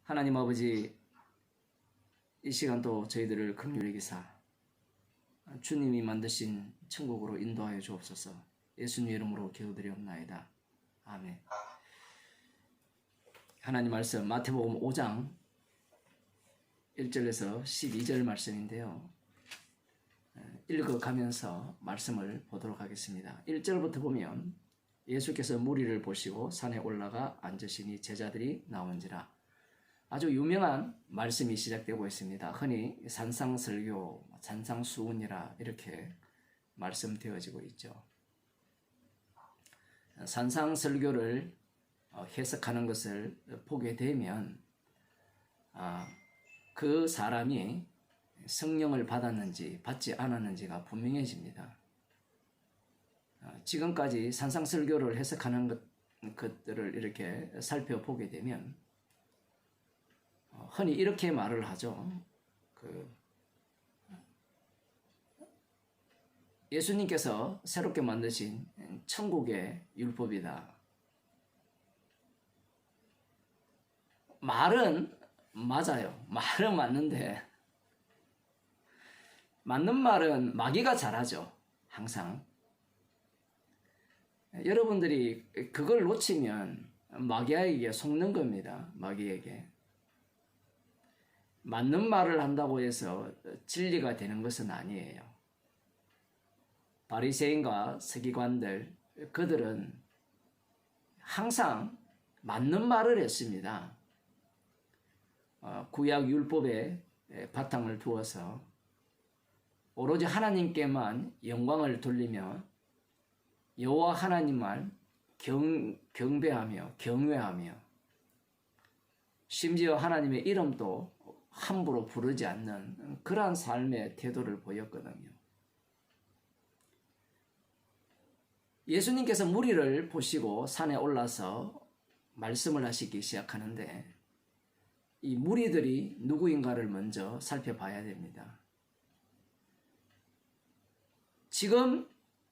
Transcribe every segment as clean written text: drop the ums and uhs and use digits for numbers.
하나님 아버지, 이 시간도 저희들을 긍휼히 여기사 주님이 만드신 천국으로 인도하여 주옵소서. 예수님 이름으로 기도드리옵나이다. 아멘. 하나님 말씀 마태복음 5장 1절에서 12절 말씀인데요. 읽어가면서 말씀을 보도록 하겠습니다. 1절부터 보면 예수께서 무리를 보시고 산에 올라가 앉으시니 제자들이 나온지라. 아주 유명한 말씀이 시작되고 있습니다. 흔히 산상설교, 산상수훈이라 이렇게 말씀되어지고 있죠. 산상설교를 해석하는 것을 보게 되면 그 사람이 성령을 받았는지 받지 않았는지가 분명해집니다. 지금까지 산상설교를 해석하는 것들을 이렇게 살펴보게 되면 흔히 이렇게 말을 하죠. 예수님께서 새롭게 만드신 천국의 율법이다. 말은 맞아요. 말은 맞는데 맞는 말은 마귀가 잘하죠. 항상. 여러분들이 그걸 놓치면 마귀에게 속는 겁니다. 마귀에게. 맞는 말을 한다고 해서 진리가 되는 것은 아니에요. 바리새인과 서기관들, 그들은 항상 맞는 말을 했습니다. 구약 율법에 바탕을 두어서 오로지 하나님께만 영광을 돌리며 여호와 하나님만 경배하며 경외하며 심지어 하나님의 이름도 함부로 부르지 않는 그러한 삶의 태도를 보였거든요. 예수님께서 무리를 보시고 산에 올라서 말씀을 하시기 시작하는데 이 무리들이 누구인가를 먼저 살펴봐야 됩니다. 지금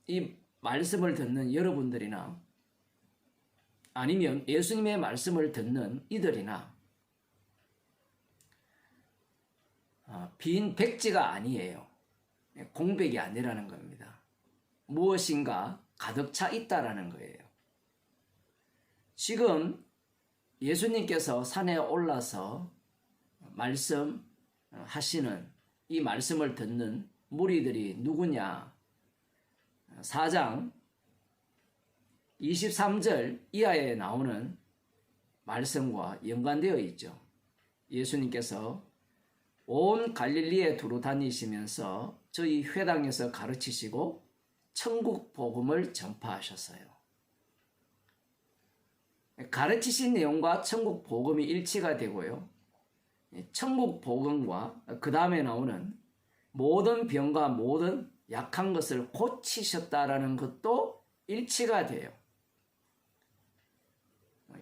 이 말씀을 듣는 여러분들이나 아니면 예수님의 말씀을 듣는 이들이나 빈 백지가 아니에요. 공백이 아니라는 겁니다. 무엇인가 가득 차 있다라는 거예요. 지금 예수님께서 산에 올라서 말씀하시는 이 말씀을 듣는 무리들이 누구냐? 4장 23절 이하에 나오는 말씀과 연관되어 있죠. 예수님께서 온 갈릴리에 두루 다니시면서 저희 회당에서 가르치시고 천국 복음을 전파하셨어요. 가르치신 내용과 천국 복음이 일치가 되고요. 천국 복음과 그 다음에 나오는 모든 병과 모든 약한 것을 고치셨다라는 것도 일치가 돼요.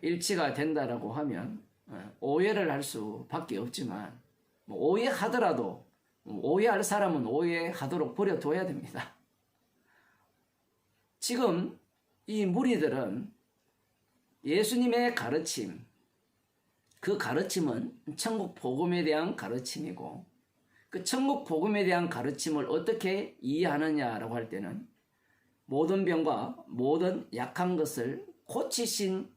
일치가 된다라고 하면 오해를 할 수밖에 없지만 오해하더라도 오해할 사람은 오해하도록 버려둬야 됩니다. 지금 이 무리들은 예수님의 가르침, 그 가르침은 천국 복음에 대한 가르침이고 그 천국 복음에 대한 가르침을 어떻게 이해하느냐라고 할 때는 모든 병과 모든 약한 것을 고치신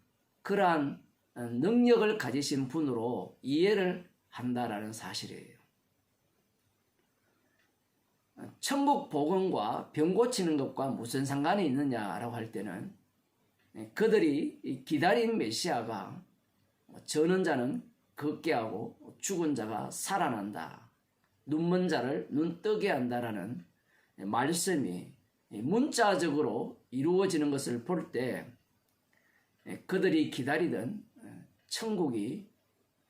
그러한 능력을 가지신 분으로 이해를 한다라는 사실이에요. 천국 복음과 병 고치는 것과 무슨 상관이 있느냐라고 할 때는 그들이 기다린 메시아가 저는 자는 걷게 하고 죽은 자가 살아난다. 눈먼 자를 눈 뜨게 한다라는 말씀이 문자적으로 이루어지는 것을 볼 때 그들이 기다리던 천국이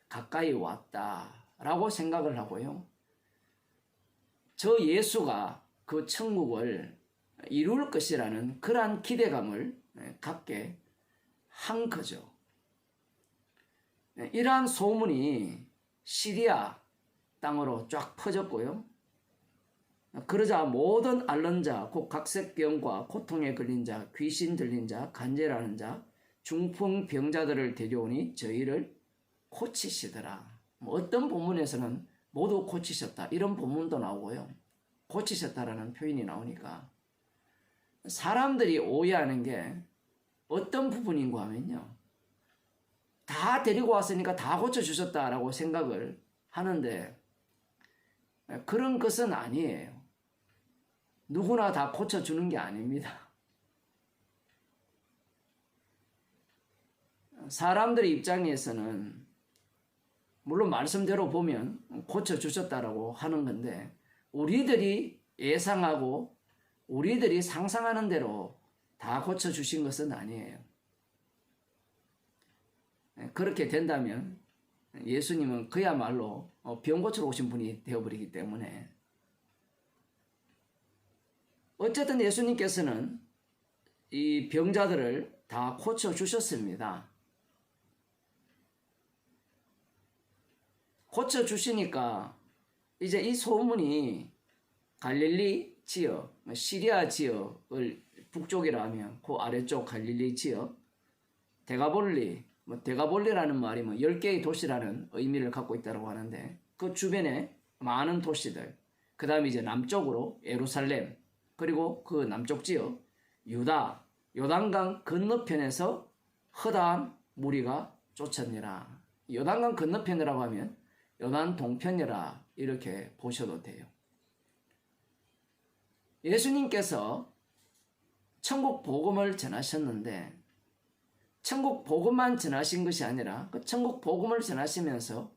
가까이 왔다라고 생각을 하고요. 저 예수가 그 천국을 이룰 것이라는 그러한 기대감을 갖게 한 거죠. 이러한 소문이 시리아 땅으로 쫙 퍼졌고요. 그러자 모든 앓는 자, 곧 각색병과 고통에 걸린 자, 귀신 들린 자, 간절하는 자, 중풍 병자들을 데려오니 저희를 고치시더라. 뭐 어떤 본문에서는 모두 고치셨다 이런 본문도 나오고요. 고치셨다라는 표현이 나오니까 사람들이 오해하는 게 어떤 부분인가 하면요. 다 데리고 왔으니까 다 고쳐주셨다라고 생각을 하는데 그런 것은 아니에요. 누구나 다 고쳐주는 게 아닙니다. 사람들의 입장에서는 물론 말씀대로 보면 고쳐주셨다라고 하는 건데 우리들이 예상하고 우리들이 상상하는 대로 다 고쳐주신 것은 아니에요. 그렇게 된다면 예수님은 그야말로 병 고치러 오신 분이 되어버리기 때문에 어쨌든 예수님께서는 이 병자들을 다 고쳐주셨습니다. 고쳐주시니까 이제 이 소문이 갈릴리 지역, 시리아 지역을 북쪽이라 하면 그 아래쪽 갈릴리 지역, 데가볼리라는 말이 10개의 도시라는 의미를 갖고 있다고 하는데 그 주변에 많은 도시들, 그 다음에 이제 남쪽으로 예루살렘, 그리고 그 남쪽 지역 유다, 요단강 건너편에서 허다한 무리가 쫓았니라. 요단강 건너편이라고 하면 요단 동편이라 이렇게 보셔도 돼요. 예수님께서 천국 복음을 전하셨는데 천국 복음만 전하신 것이 아니라 그 천국 복음을 전하시면서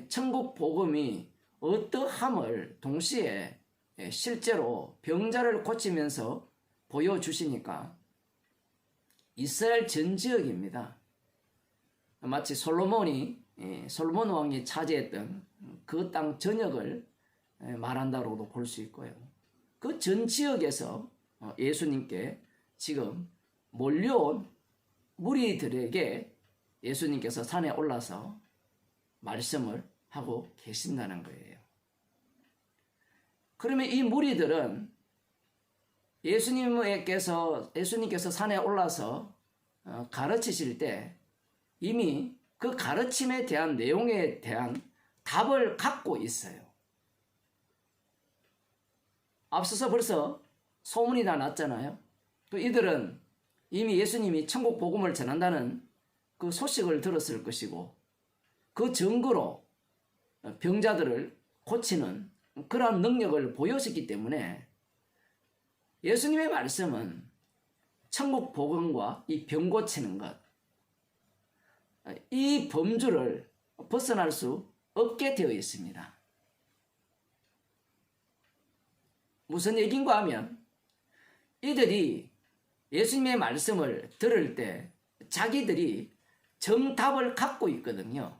천국 복음이 어떠함을 동시에 실제로 병자를 고치면서 보여주시니까 이스라엘 전 지역입니다. 마치 솔로몬 왕이 차지했던 그 땅 전역을 말한다고도 볼 수 있고요. 그 전 지역에서 예수님께 지금 몰려온 무리들에게 예수님께서 산에 올라서 말씀을 하고 계신다는 거예요. 그러면 이 무리들은 예수님께서 산에 올라서 가르치실 때 이미 그 가르침에 대한 내용에 대한 답을 갖고 있어요. 앞서서 벌써 소문이 다 났잖아요. 또 이들은 이미 예수님이 천국 복음을 전한다는 그 소식을 들었을 것이고 그 증거로 병자들을 고치는 그러한 능력을 보여주기 때문에 예수님의 말씀은 천국 복음과 이 병 고치는 것, 이 범주를 벗어날 수 없게 되어 있습니다. 무슨 얘기인가 하면 이들이 예수님의 말씀을 들을 때 자기들이 정답을 갖고 있거든요.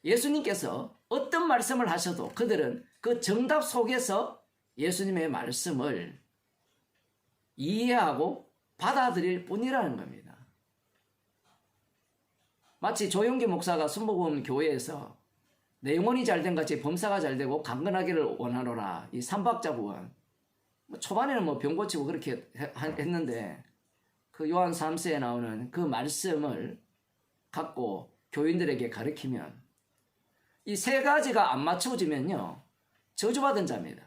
예수님께서 어떤 말씀을 하셔도 그들은 그 정답 속에서 예수님의 말씀을 이해하고 받아들일 뿐이라는 겁니다. 마치 조용기 목사가 순복음 교회에서 내 영혼이 잘된 같이 범사가 잘되고 강건하기를 원하노라. 이 삼박자부원. 초반에는 병 고치고 그렇게 했는데 그 요한 3세에 나오는 그 말씀을 갖고 교인들에게 가르치면 이 세 가지가 안 맞춰지면요 저주받은 자입니다.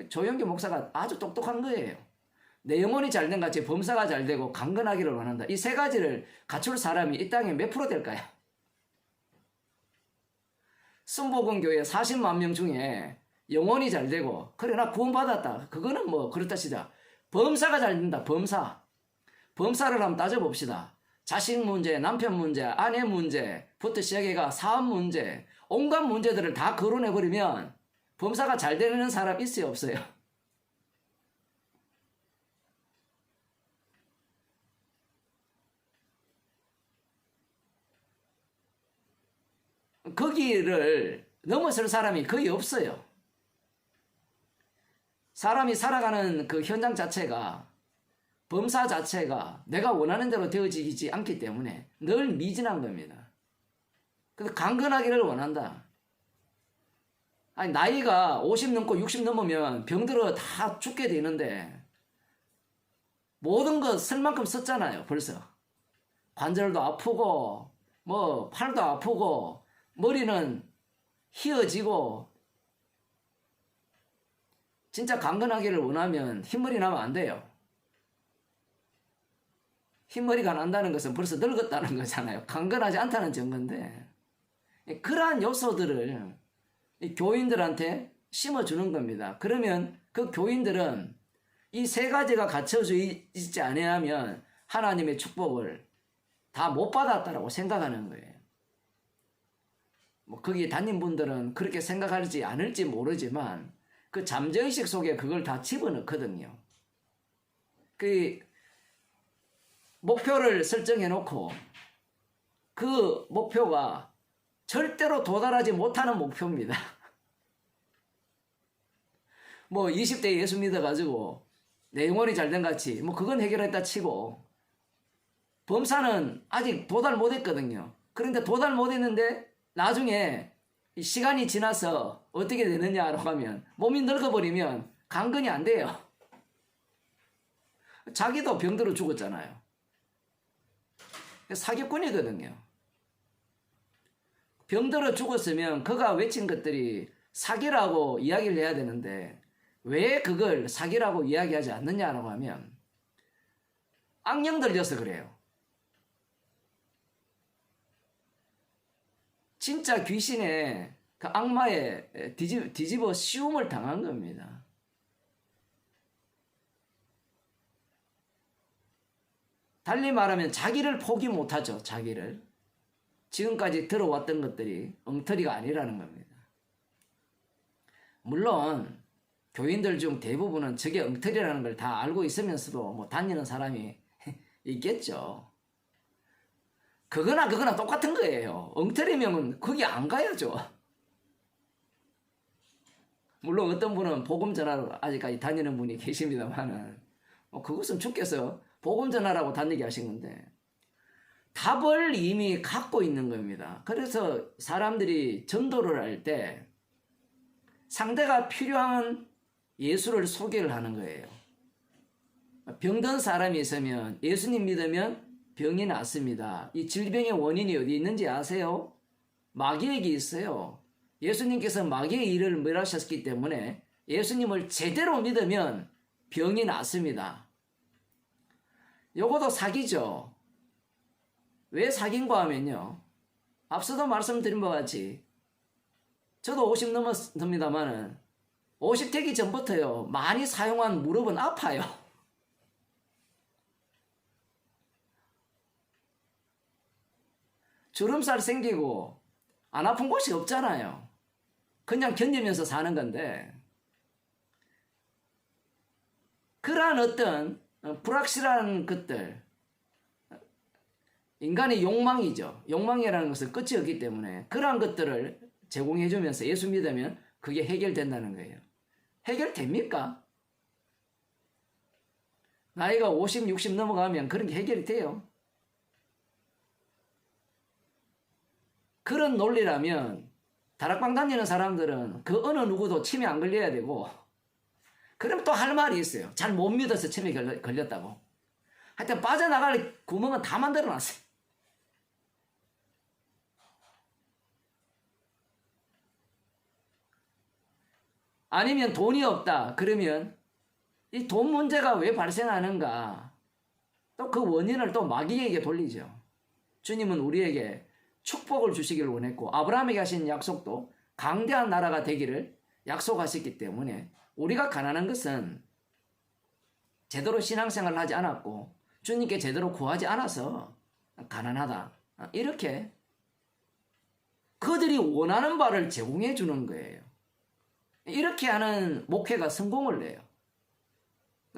조용기 목사가 아주 똑똑한 거예요. 내 영혼이 잘된 같이 범사가 잘되고 강건하기를 원한다. 이 세 가지를 갖출 사람이 이 땅에 몇 프로 될까요? 순복음교회 40만 명 중에 영혼이 잘되고 그래 나 구원받았다. 그거는 그렇다 치자. 범사가 잘된다. 범사를 한번 따져봅시다. 자식 문제, 남편 문제, 아내 문제부터 시작해가 사업 문제, 온갖 문제들을 다 거론해버리면 범사가 잘 되는 사람 있어요, 없어요? 거기를 넘어설 사람이 거의 없어요. 사람이 살아가는 그 현장 자체가 범사 자체가 내가 원하는 대로 되어지지 않기 때문에 늘 미진한 겁니다. 그래서 강건하기를 원한다. 아니 나이가 50 넘고 60 넘으면 병들어 다 죽게 되는데 모든 거 쓸 만큼 썼잖아요. 벌써 관절도 아프고 뭐 팔도 아프고 머리는 휘어지고 진짜 강건하기를 원하면 흰머리 나면 안 돼요. 흰머리가 난다는 것은 벌써 늙었다는 거잖아요. 강건하지 않다는 증거인데 그러한 요소들을 교인들한테 심어주는 겁니다. 그러면 그 교인들은 이 세 가지가 갖춰져 있지 않으면 하나님의 축복을 다 못 받았다라고 생각하는 거예요. 뭐 거기 다닌 분들은 그렇게 생각할지 않을지 모르지만 그 잠재의식 속에 그걸 다 집어넣거든요. 그 목표를 설정해 놓고 그 목표가 절대로 도달하지 못하는 목표입니다. 뭐 20대 예수 믿어가지고 내 영혼이 잘된 같이 뭐 그건 해결했다 치고 범사는 아직 도달 못했거든요. 그런데 도달 못했는데 나중에 시간이 지나서 어떻게 되느냐라고 하면 몸이 늙어버리면 강건이 안 돼요. 자기도 병들어 죽었잖아요. 사기꾼이거든요. 병들어 죽었으면 그가 외친 것들이 사기라고 이야기를 해야 되는데 왜 그걸 사기라고 이야기하지 않느냐라고 하면 악령 들려서 그래요. 진짜 귀신의 그 악마에 뒤집어 씌움을 당한 겁니다. 달리 말하면 자기를 포기 못하죠. 자기를. 지금까지 들어왔던 것들이 엉터리가 아니라는 겁니다. 물론 교인들 중 대부분은 저게 엉터리라는 걸 다 알고 있으면서도 뭐 다니는 사람이 있겠죠. 그거나 똑같은 거예요. 엉터리면 거기 안 가야죠. 물론 어떤 분은 복음 전하러 아직까지 다니는 분이 계십니다만은 그것은 주께서 복음 전하라고 다니게 하신 건데 답을 이미 갖고 있는 겁니다. 그래서 사람들이 전도를 할 때 상대가 필요한 예수를 소개를 하는 거예요. 병든 사람이 있으면 예수님 믿으면 병이 낫습니다. 이 질병의 원인이 어디 있는지 아세요? 마귀에게 있어요. 예수님께서 마귀의 일을 멸하셨기 때문에 예수님을 제대로 믿으면 병이 낫습니다. 요것도 사기죠. 왜 사기인가 하면요. 앞서도 말씀드린 바와 같이 저도 50 넘었습니다만은 50 되기 전부터요. 많이 사용한 무릎은 아파요. 주름살 생기고 안 아픈 곳이 없잖아요. 그냥 견디면서 사는 건데 그러한 어떤 불확실한 것들 인간의 욕망이죠. 욕망이라는 것은 끝이 없기 때문에 그러한 것들을 제공해 주면서 예수 믿으면 그게 해결된다는 거예요. 해결됩니까? 나이가 50, 60 넘어가면 그런 게 해결이 돼요. 그런 논리라면 다락방 다니는 사람들은 그 어느 누구도 치매 안 걸려야 되고 그럼 또 할 말이 있어요. 잘 못 믿어서 치매 걸렸다고. 하여튼 빠져나갈 구멍은 다 만들어놨어요. 아니면 돈이 없다. 그러면 이 돈 문제가 왜 발생하는가? 또 그 원인을 또 마귀에게 돌리죠. 주님은 우리에게 축복을 주시기를 원했고 아브라함에게 하신 약속도 강대한 나라가 되기를 약속하셨기 때문에 우리가 가난한 것은 제대로 신앙생활을 하지 않았고 주님께 제대로 구하지 않아서 가난하다. 이렇게 그들이 원하는 바를 제공해 주는 거예요. 이렇게 하는 목회가 성공을 내요.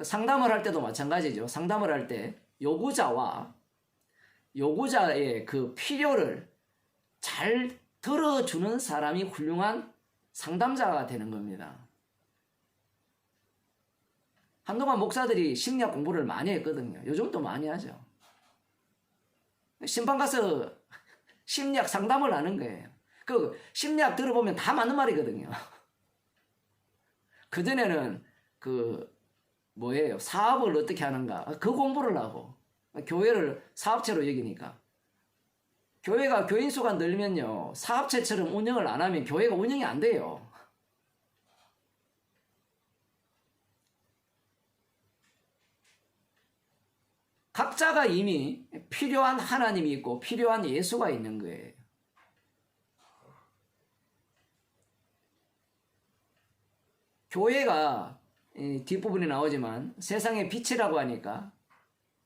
상담을 할 때도 마찬가지죠. 상담을 할 때 요구자의 그 필요를 잘 들어주는 사람이 훌륭한 상담자가 되는 겁니다. 한동안 목사들이 심리학 공부를 많이 했거든요. 요즘도 많이 하죠. 심방 가서 심리학 상담을 하는 거예요. 그 심리학 들어보면 다 맞는 말이거든요. 그전에는 사업을 어떻게 하는가 그 공부를 하고 교회를 사업체로 여기니까 교회가 교인 수가 늘면요, 사업체처럼 운영을 안 하면 교회가 운영이 안 돼요. 각자가 이미 필요한 하나님이 있고 필요한 예수가 있는 거예요. 교회가 뒷부분에 나오지만 세상의 빛이라고 하니까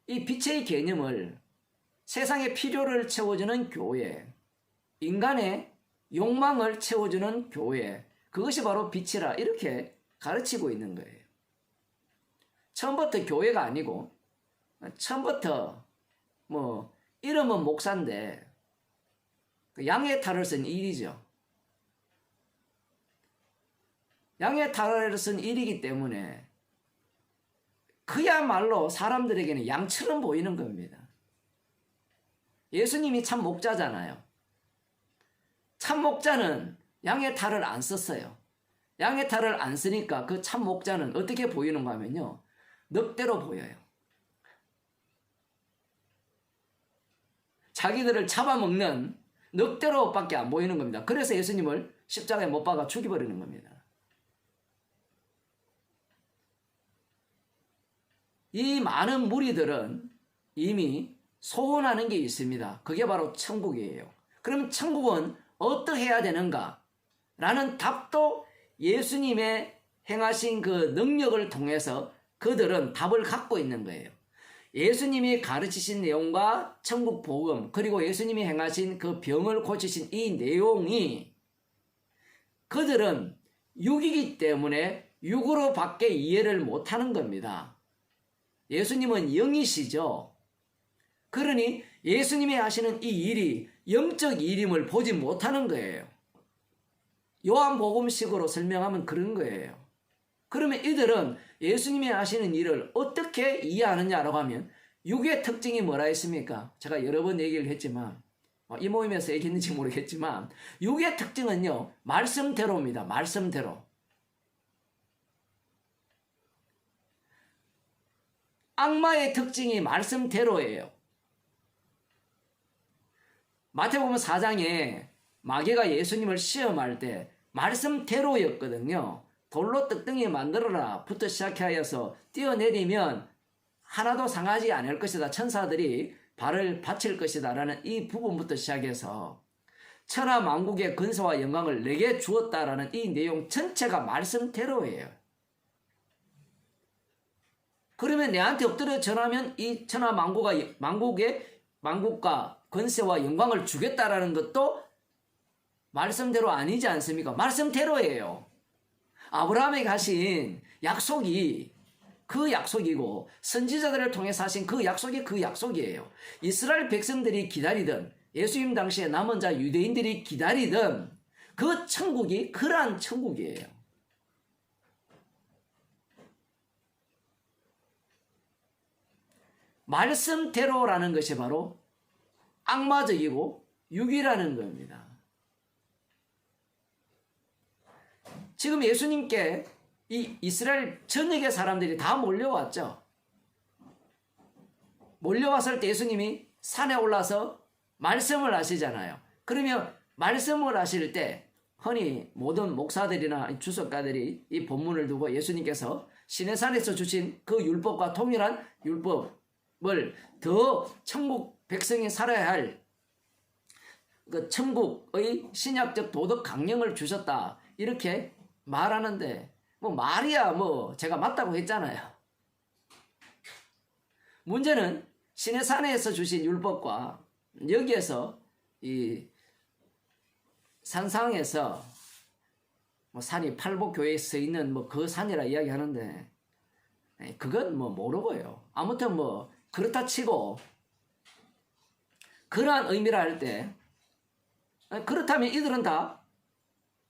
이 빛의 개념을 세상의 필요를 채워주는 교회, 인간의 욕망을 채워주는 교회, 그것이 바로 빛이라 이렇게 가르치고 있는 거예요. 처음부터 교회가 아니고 처음부터 뭐 이름은 목사인데 양의 탈을 쓴 일이죠. 양의 탈을 쓴 일이기 때문에 그야말로 사람들에게는 양처럼 보이는 겁니다. 예수님이 참 목자잖아요. 참 목자는 양의 탈을 안 썼어요. 양의 탈을 안 쓰니까 그 참 목자는 어떻게 보이는가 하면요, 늑대로 보여요. 자기들을 잡아먹는 늑대로밖에 안 보이는 겁니다. 그래서 예수님을 십자가에 못 박아 죽여버리는 겁니다. 이 많은 무리들은 이미 소원하는 게 있습니다. 그게 바로 천국이에요. 그럼 천국은 어떠해야 되는가? 라는 답도 예수님의 행하신 그 능력을 통해서 그들은 답을 갖고 있는 거예요. 예수님이 가르치신 내용과 천국 복음, 그리고 예수님이 행하신 그 병을 고치신 이 내용이 그들은 육이기 때문에 육으로 밖에 이해를 못하는 겁니다. 예수님은 영이시죠. 그러니 예수님이 하시는 이 일이 영적 일임을 보지 못하는 거예요. 요한복음식으로 설명하면 그런 거예요. 그러면 이들은 예수님이 하시는 일을 어떻게 이해하느냐라고 하면 육의 특징이 뭐라 했습니까? 제가 여러 번 얘기를 했지만 이 모임에서 얘기했는지 모르겠지만 육의 특징은요, 말씀대로입니다. 말씀대로. 악마의 특징이 말씀대로예요. 마태복음 4장에 마귀가 예수님을 시험할 때 말씀대로였거든요. 돌로 떡덩이 만들어라 부터 시작하여서 뛰어내리면 하나도 상하지 않을 것이다. 천사들이 발을 받칠 것이다. 라는 이 부분부터 시작해서 천하 만국의 근세와 영광을 내게 주었다라는 이 내용 전체가 말씀대로예요. 그러면 내한테 엎드려 전하면 이 천하 만국과 권세와 영광을 주겠다라는 것도 말씀대로 아니지 않습니까? 말씀대로예요. 아브라함에게 하신 약속이 그 약속이고 선지자들을 통해서 하신 그 약속이 그 약속이에요. 이스라엘 백성들이 기다리던, 예수님 당시에 남은 자 유대인들이 기다리던 그 천국이 그러한 천국이에요. 말씀대로라는 것이 바로 악마적이고 육이라는 겁니다. 지금 예수님께 이 이스라엘 전역의 사람들이 다 몰려왔죠. 몰려왔을 때 예수님이 산에 올라서 말씀을 하시잖아요. 그러면 말씀을 하실 때 흔히 모든 목사들이나 주석가들이 이 본문을 두고 예수님께서 시내산에서 주신 그 율법과 동일한 율법을 더 천국 백성이 살아야 할 그 천국의 신약적 도덕 강령을 주셨다. 이렇게 말하는데 뭐 말이야 뭐 제가 맞다고 했잖아요. 문제는 시내산에서 주신 율법과 여기에서 이 산상에서 뭐 산이 팔복교회에 서 있는 뭐 그 산이라 이야기하는데 그건 뭐 모르고요. 아무튼 뭐 그렇다 치고 그러한 의미라 할 때 그렇다면 이들은 다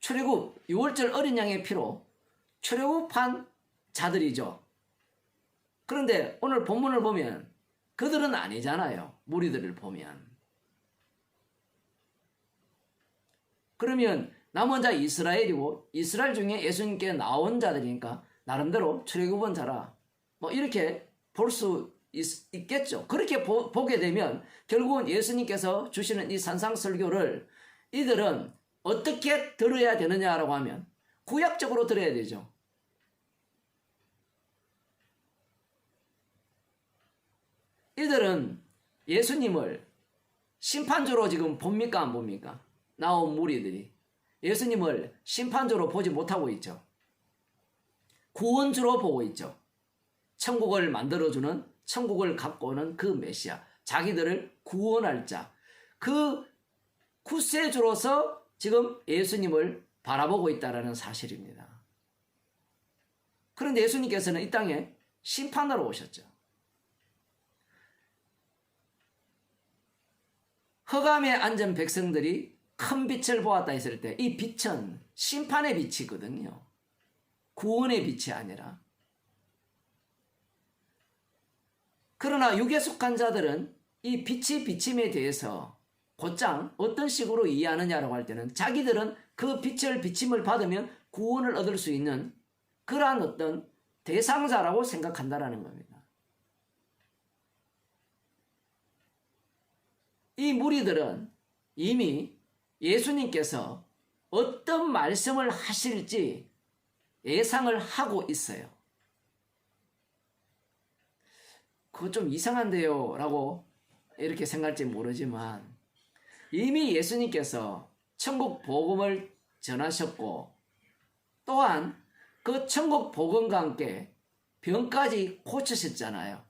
출애굽 6월절 어린 양의 피로 출애굽한 자들이죠. 그런데 오늘 본문을 보면 그들은 아니잖아요. 무리들을 보면. 그러면 남은 자 이스라엘이고 이스라엘 중에 예수님께 나온 자들이니까 나름대로 출애굽한 자라 뭐 이렇게 볼 수 있겠죠. 그렇게 보게 되면 결국은 예수님께서 주시는 이 산상설교를 이들은 어떻게 들어야 되느냐라고 하면 구약적으로 들어야 되죠. 이들은 예수님을 심판주로 지금 봅니까 안 봅니까? 나온 무리들이 예수님을 심판주로 보지 못하고 있죠. 구원주로 보고 있죠. 천국을 만들어주는, 천국을 갖고 오는 그 메시아, 자기들을 구원할 자, 그 구세주로서 지금 예수님을 바라보고 있다는 사실입니다. 그런데 예수님께서는 이 땅에 심판하러 오셨죠. 흑암에 앉은 백성들이 큰 빛을 보았다 했을 때 이 빛은 심판의 빛이거든요. 구원의 빛이 아니라. 그러나 육에 속한 자들은 이 빛이 비침에 대해서 곧장 어떤 식으로 이해하느냐라고 할 때는 자기들은 그 빛을 비침을 받으면 구원을 얻을 수 있는 그러한 어떤 대상자라고 생각한다라는 겁니다. 이 무리들은 이미 예수님께서 어떤 말씀을 하실지 예상을 하고 있어요. 그거 좀 이상한데요 라고 이렇게 생각할지 모르지만 이미 예수님께서 천국 복음을 전하셨고 또한 그 천국 복음과 함께 병까지 고치셨잖아요.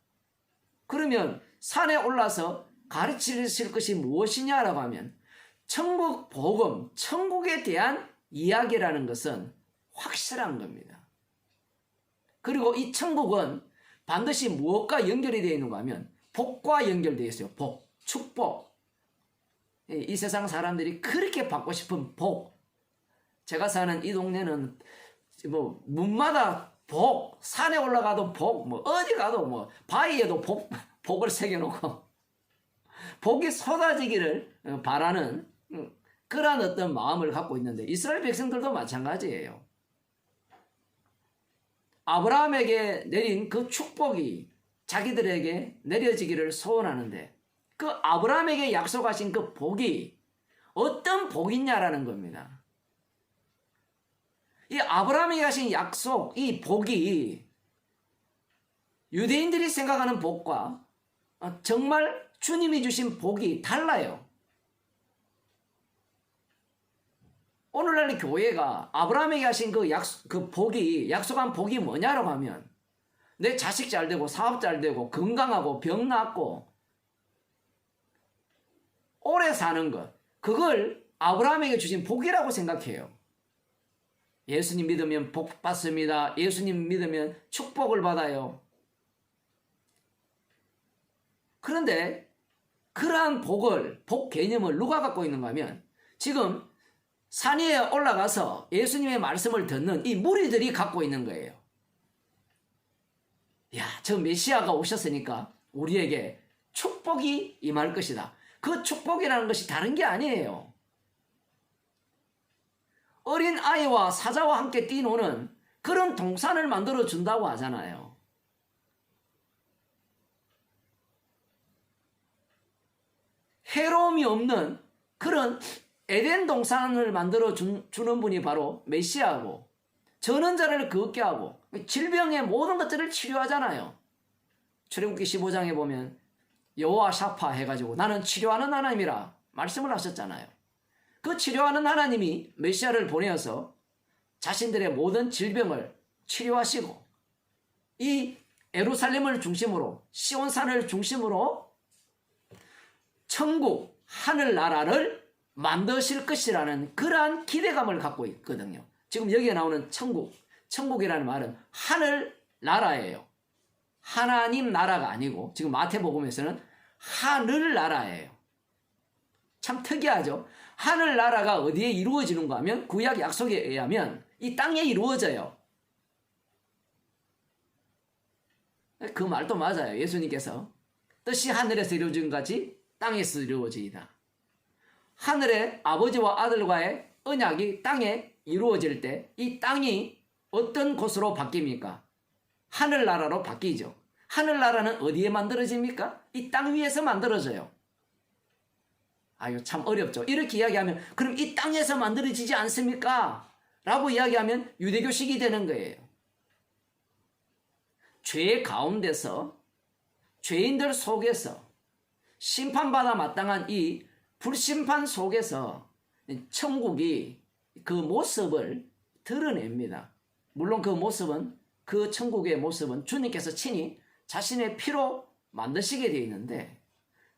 그러면 산에 올라서 가르치실 것이 무엇이냐라고 하면 천국 복음, 천국에 대한 이야기라는 것은 확실한 겁니다. 그리고 이 천국은 반드시 무엇과 연결이 되어 있는가 하면 복과 연결되어 있어요. 복, 축복. 이 세상 사람들이 그렇게 받고 싶은 복. 제가 사는 이 동네는 뭐 문마다 복, 산에 올라가도 복, 뭐 어디 가도 뭐 바위에도 복을 새겨놓고 복이 쏟아지기를 바라는 그러한 어떤 마음을 갖고 있는데 이스라엘 백성들도 마찬가지예요. 아브라함에게 내린 그 축복이 자기들에게 내려지기를 소원하는데 그 아브라함에게 약속하신 그 복이 어떤 복이냐라는 겁니다. 이 아브라함에게 하신 약속, 이 복이 유대인들이 생각하는 복과 정말 주님이 주신 복이 달라요. 오늘날 교회가 아브라함에게 하신 그 복이, 약속한 복이 뭐냐라고 하면 내 자식 잘 되고 사업 잘 되고 건강하고 병 낫고 오래 사는 것, 그걸 아브라함에게 주신 복이라고 생각해요. 예수님 믿으면 복 받습니다. 예수님 믿으면 축복을 받아요. 그런데 그러한 복 개념을 누가 갖고 있는가 하면 지금 산 위에 올라가서 예수님의 말씀을 듣는 이 무리들이 갖고 있는 거예요. 야, 저 메시아가 오셨으니까 우리에게 축복이 임할 것이다. 그 축복이라는 것이 다른 게 아니에요. 어린 아이와 사자와 함께 뛰노는 그런 동산을 만들어 준다고 하잖아요. 해로움이 없는 그런 에덴 동산을 만들어 주는 분이 바로 메시아고 전원자를 걷게 하고 질병의 모든 것들을 치료하잖아요. 출애굽기 15장에 보면 여호와 샤파 해가지고 나는 치료하는 하나님이라 말씀을 하셨잖아요. 그 치료하는 하나님이 메시아를 보내어서 자신들의 모든 질병을 치료하시고 이 예루살렘을 중심으로 시온산을 중심으로 천국 하늘나라를 만드실 것이라는 그러한 기대감을 갖고 있거든요. 지금 여기에 나오는 천국이라는 말은 하늘나라예요. 하나님 나라가 아니고 지금 마태복음에서는 하늘나라예요. 참 특이하죠. 하늘나라가 어디에 이루어지는가 하면 구약 약속에 의하면 이 땅에 이루어져요. 그 말도 맞아요. 예수님께서 뜻이 하늘에서 이루어진 같이 땅에서 이루어지이다. 하늘의 아버지와 아들과의 언약이 땅에 이루어질 때 이 땅이 어떤 곳으로 바뀝니까? 하늘나라로 바뀌죠. 하늘나라는 어디에 만들어집니까? 이 땅 위에서 만들어져요. 아유, 참 어렵죠. 이렇게 이야기하면 그럼 이 땅에서 만들어지지 않습니까? 라고 이야기하면 유대교식이 되는 거예요. 죄 가운데서 죄인들 속에서 심판받아 마땅한 이 불심판 속에서 천국이 그 모습을 드러냅니다. 물론 그 모습은, 그 천국의 모습은 주님께서 친히 자신의 피로 만드시게 되어 있는데,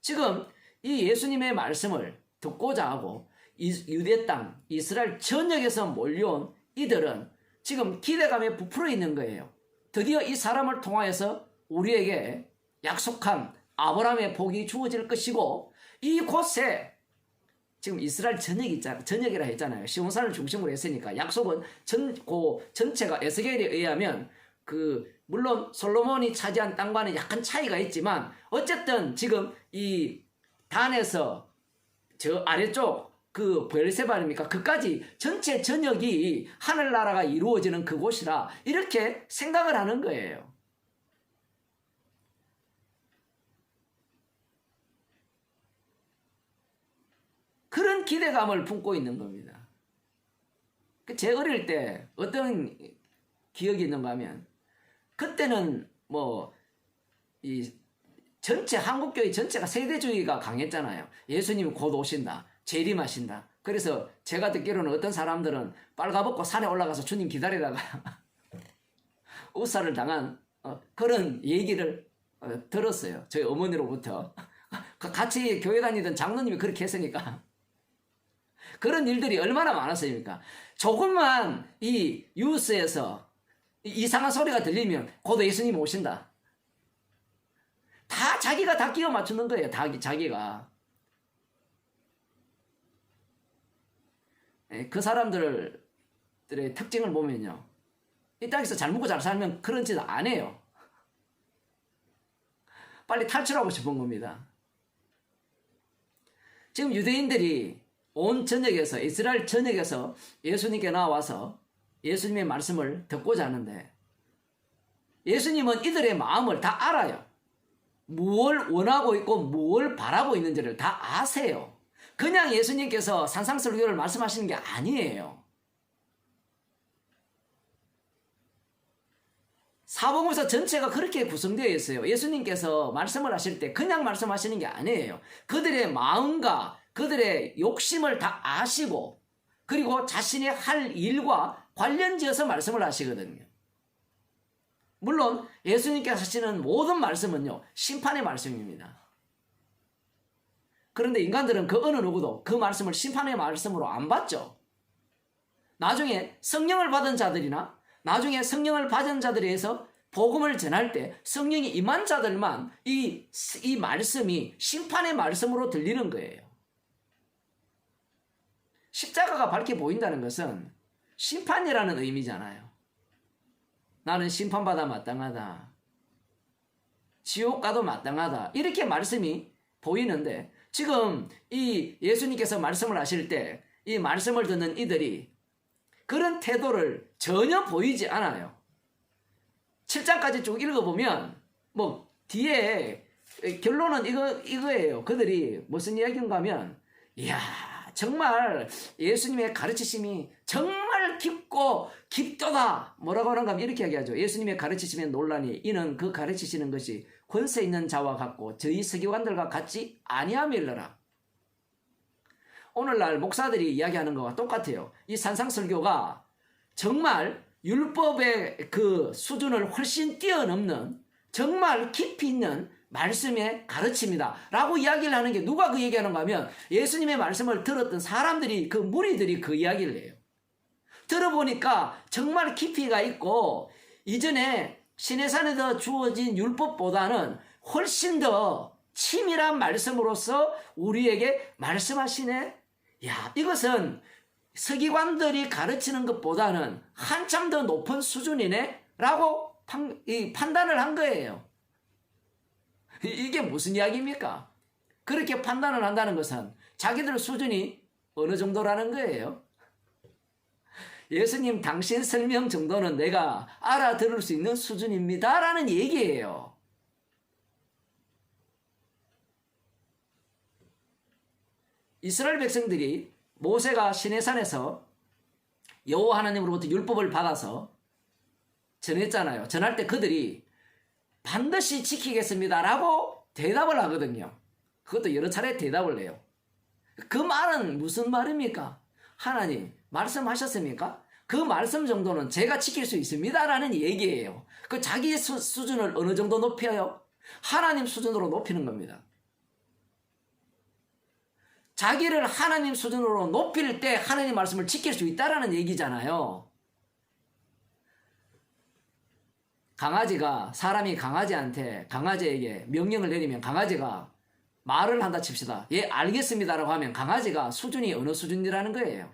지금 이 예수님의 말씀을 듣고자 하고 유대 땅 이스라엘 전역에서 몰려온 이들은 지금 기대감에 부풀어 있는 거예요. 드디어 이 사람을 통하여서 우리에게 약속한 아브라함의 복이 주어질 것이고, 이곳에 지금 이스라엘 전역이라 했잖아요. 시온산을 중심으로 했으니까 약속은 전체가 에스겔에 의하면 물론 솔로몬이 차지한 땅과는 약간 차이가 있지만 어쨌든 지금 이 단에서 저 아래쪽 그 베르세바입니까? 그까지 전체 전역이 하늘나라가 이루어지는 그곳이라 이렇게 생각을 하는 거예요. 그런 기대감을 품고 있는 겁니다. 제 어릴 때 어떤 기억이 있는가 하면, 그때는 이 전체 한국교회 전체가 세대주의가 강했잖아요. 예수님이 곧 오신다, 재림하신다. 그래서 제가 듣기로는 어떤 사람들은 빨가벗고 산에 올라가서 주님 기다리다가 우사를 당한 그런 얘기를 들었어요. 저희 어머니로부터. 같이 교회 다니던 장로님이 그렇게 했으니까. 그런 일들이 얼마나 많았습니까? 조금만 이 뉴스에서 이상한 소리가 들리면 곧 예수님 오신다. 다 자기가 다 끼워 맞추는 거예요. 자기가. 그 사람들의 특징을 보면요, 이 땅에서 잘 먹고 잘 살면 그런 짓 안 해요. 빨리 탈출하고 싶은 겁니다. 지금 유대인들이 온 전역에서, 이스라엘 전역에서 예수님께 나와서 예수님의 말씀을 듣고자 하는데, 예수님은 이들의 마음을 다 알아요. 무엇을 원하고 있고 무엇을 바라고 있는지를 다 아세요. 그냥 예수님께서 산상설교를 말씀하시는 게 아니에요. 사복음서 전체가 그렇게 구성되어 있어요. 예수님께서 말씀을 하실 때 그냥 말씀하시는 게 아니에요. 그들의 마음과 그들의 욕심을 다 아시고, 그리고 자신이 할 일과 관련지어서 말씀을 하시거든요. 물론 예수님께서 하시는 모든 말씀은요, 심판의 말씀입니다. 그런데 인간들은 그 어느 누구도 그 말씀을 심판의 말씀으로 안 받죠. 나중에 성령을 받은 자들이나 나중에 성령을 받은 자들에 의해서 복음을 전할 때 성령이 임한 자들만 이 말씀이 심판의 말씀으로 들리는 거예요. 십자가가 밝게 보인다는 것은 심판이라는 의미잖아요. 나는 심판받아 마땅하다, 지옥 가도 마땅하다, 이렇게 말씀이 보이는데, 지금 이 예수님께서 말씀을 하실 때 이 말씀을 듣는 이들이 그런 태도를 전혀 보이지 않아요. 7장까지 쭉 읽어보면 뒤에 결론은 이거예요. 그들이 무슨 이야기인가 하면, 이야, 정말 예수님의 가르치심이 정말 깊고 깊도다. 뭐라고 하는가 하면 이렇게 이야기하죠. 예수님의 가르치심에 논란이, 이는 그 가르치시는 것이 권세 있는 자와 같고 저희 서기관들과 같지 아니함일러라. 오늘날 목사들이 이야기하는 것과 똑같아요. 이 산상설교가 정말 율법의 그 수준을 훨씬 뛰어넘는 정말 깊이 있는 말씀의 가르침이다 라고 이야기를 하는 게, 누가 그 얘기하는가 하면 예수님의 말씀을 들었던 사람들이, 그 무리들이 그 이야기를 해요. 들어보니까 정말 깊이가 있고, 이전에 시내산에서 주어진 율법보다는 훨씬 더 치밀한 말씀으로서 우리에게 말씀하시네. 야, 이것은 서기관들이 가르치는 것보다는 한참 더 높은 수준이네 라고 판단을 한 거예요. 이게 무슨 이야기입니까? 그렇게 판단을 한다는 것은 자기들 수준이 어느 정도라는 거예요. 예수님 당신 설명 정도는 내가 알아들을 수 있는 수준입니다 라는 얘기예요. 이스라엘 백성들이 모세가 시내산에서 여호와 하나님으로부터 율법을 받아서 전했잖아요. 전할 때 그들이 반드시 지키겠습니다라고 대답을 하거든요. 그것도 여러 차례 대답을 해요. 그 말은 무슨 말입니까? 하나님 말씀하셨습니까? 그 말씀 정도는 제가 지킬 수 있습니다라는 얘기예요. 그 자기의 수준을 어느 정도 높여요? 하나님 수준으로 높이는 겁니다. 자기를 하나님 수준으로 높일 때 하나님 말씀을 지킬 수 있다라는 얘기잖아요. 사람이 강아지에게 명령을 내리면 강아지가 말을 한다 칩시다. 예, 알겠습니다라고 하면 강아지가 수준이 어느 수준이라는 거예요?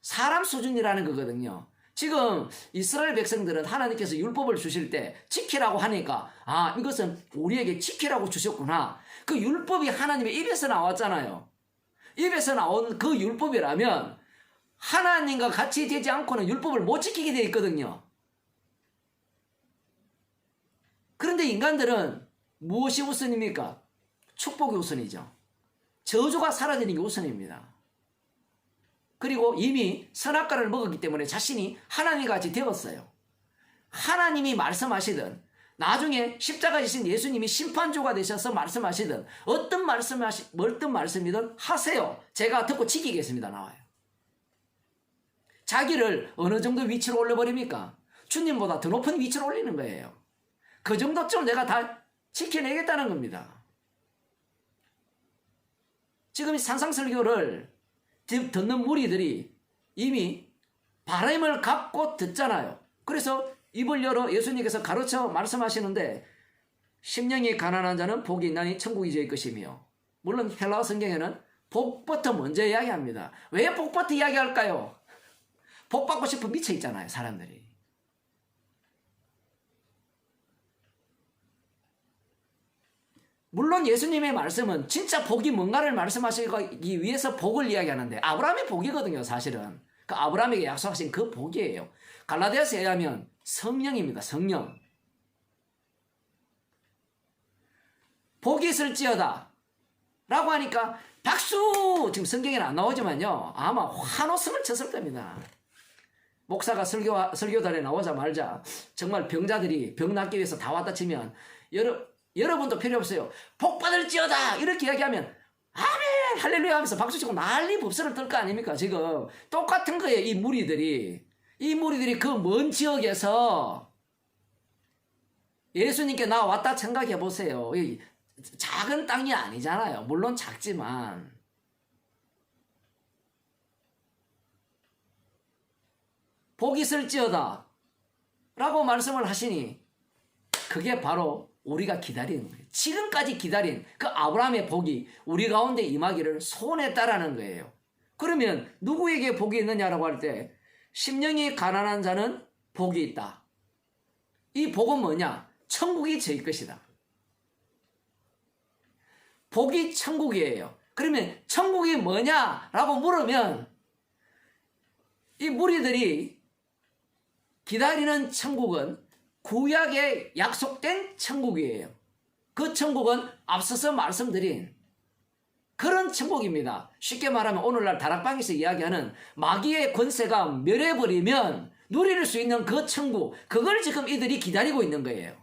사람 수준이라는 거거든요. 지금 이스라엘 백성들은 하나님께서 율법을 주실 때 지키라고 하니까 이것은 우리에게 지키라고 주셨구나. 그 율법이 하나님의 입에서 나왔잖아요. 입에서 나온 그 율법이라면 하나님과 같이 되지 않고는 율법을 못 지키게 되어 있거든요. 그런데 인간들은 무엇이 우선입니까? 축복이 우선이죠. 저주가 사라지는 게 우선입니다. 그리고 이미 선악과를 먹었기 때문에 자신이 하나님과 같이 되었어요. 하나님이 말씀하시든 나중에 십자가에 지신 예수님이 심판주가 되셔서 말씀하시든 어떤 말씀이든 하세요. 제가 듣고 지키겠습니다. 나와요. 자기를 어느 정도 위치로 올려버립니까? 주님보다 더 높은 위치로 올리는 거예요. 그 정도쯤 내가 다 지켜내겠다는 겁니다. 지금 산상설교를 듣는 무리들이 이미 바람을 갖고 듣잖아요. 그래서 입을 열어 예수님께서 가르쳐 말씀하시는데 심령이 가난한 자는 복이 있나니 천국이 저의 것이며, 물론 헬라어 성경에는 복부터 먼저 이야기합니다. 왜 복부터 이야기할까요? 복 받고 싶어 미쳐 있잖아요, 사람들이. 물론 예수님의 말씀은 진짜 복이 뭔가를 말씀하시기 위해서 복을 이야기하는데 아브라함의 복이거든요, 사실은. 그 아브라함에게 약속하신 그 복이에요. 갈라디아서에 의하면 성령입니다, 성령. 복이 있을지어다 라고 하니까 박수! 지금 성경에는 안 나오지만요, 아마 환호성을 쳤을 겁니다. 목사가 설교단에 나오자마자 정말 병자들이 병 낫기 위해서 다 왔다 치면 여러분도 필요 없어요. 복 받을지어다 이렇게 이야기하면 아멘 할렐루야 하면서 박수치고 난리 법석을 떨 거 아닙니까? 지금 똑같은 거예요. 이 무리들이 그 먼 지역에서 예수님께 나왔다 생각해 보세요. 작은 땅이 아니잖아요. 물론 작지만 복이 있을지어다 라고 말씀을 하시니 그게 바로 우리가 기다리는 거예요. 지금까지 기다린 그 아브라함의 복이 우리 가운데 임하기를 소원했다라는 거예요. 그러면 누구에게 복이 있느냐라고 할 때 심령이 가난한 자는 복이 있다. 이 복은 뭐냐? 천국이 저희 것이다. 복이 천국이에요. 그러면 천국이 뭐냐라고 물으면 이 무리들이 기다리는 천국은 구약에 약속된 천국이에요. 그 천국은 앞서서 말씀드린 그런 천국입니다. 쉽게 말하면 오늘날 다락방에서 이야기하는 마귀의 권세가 멸해버리면 누릴 수 있는 그 천국, 그걸 지금 이들이 기다리고 있는 거예요.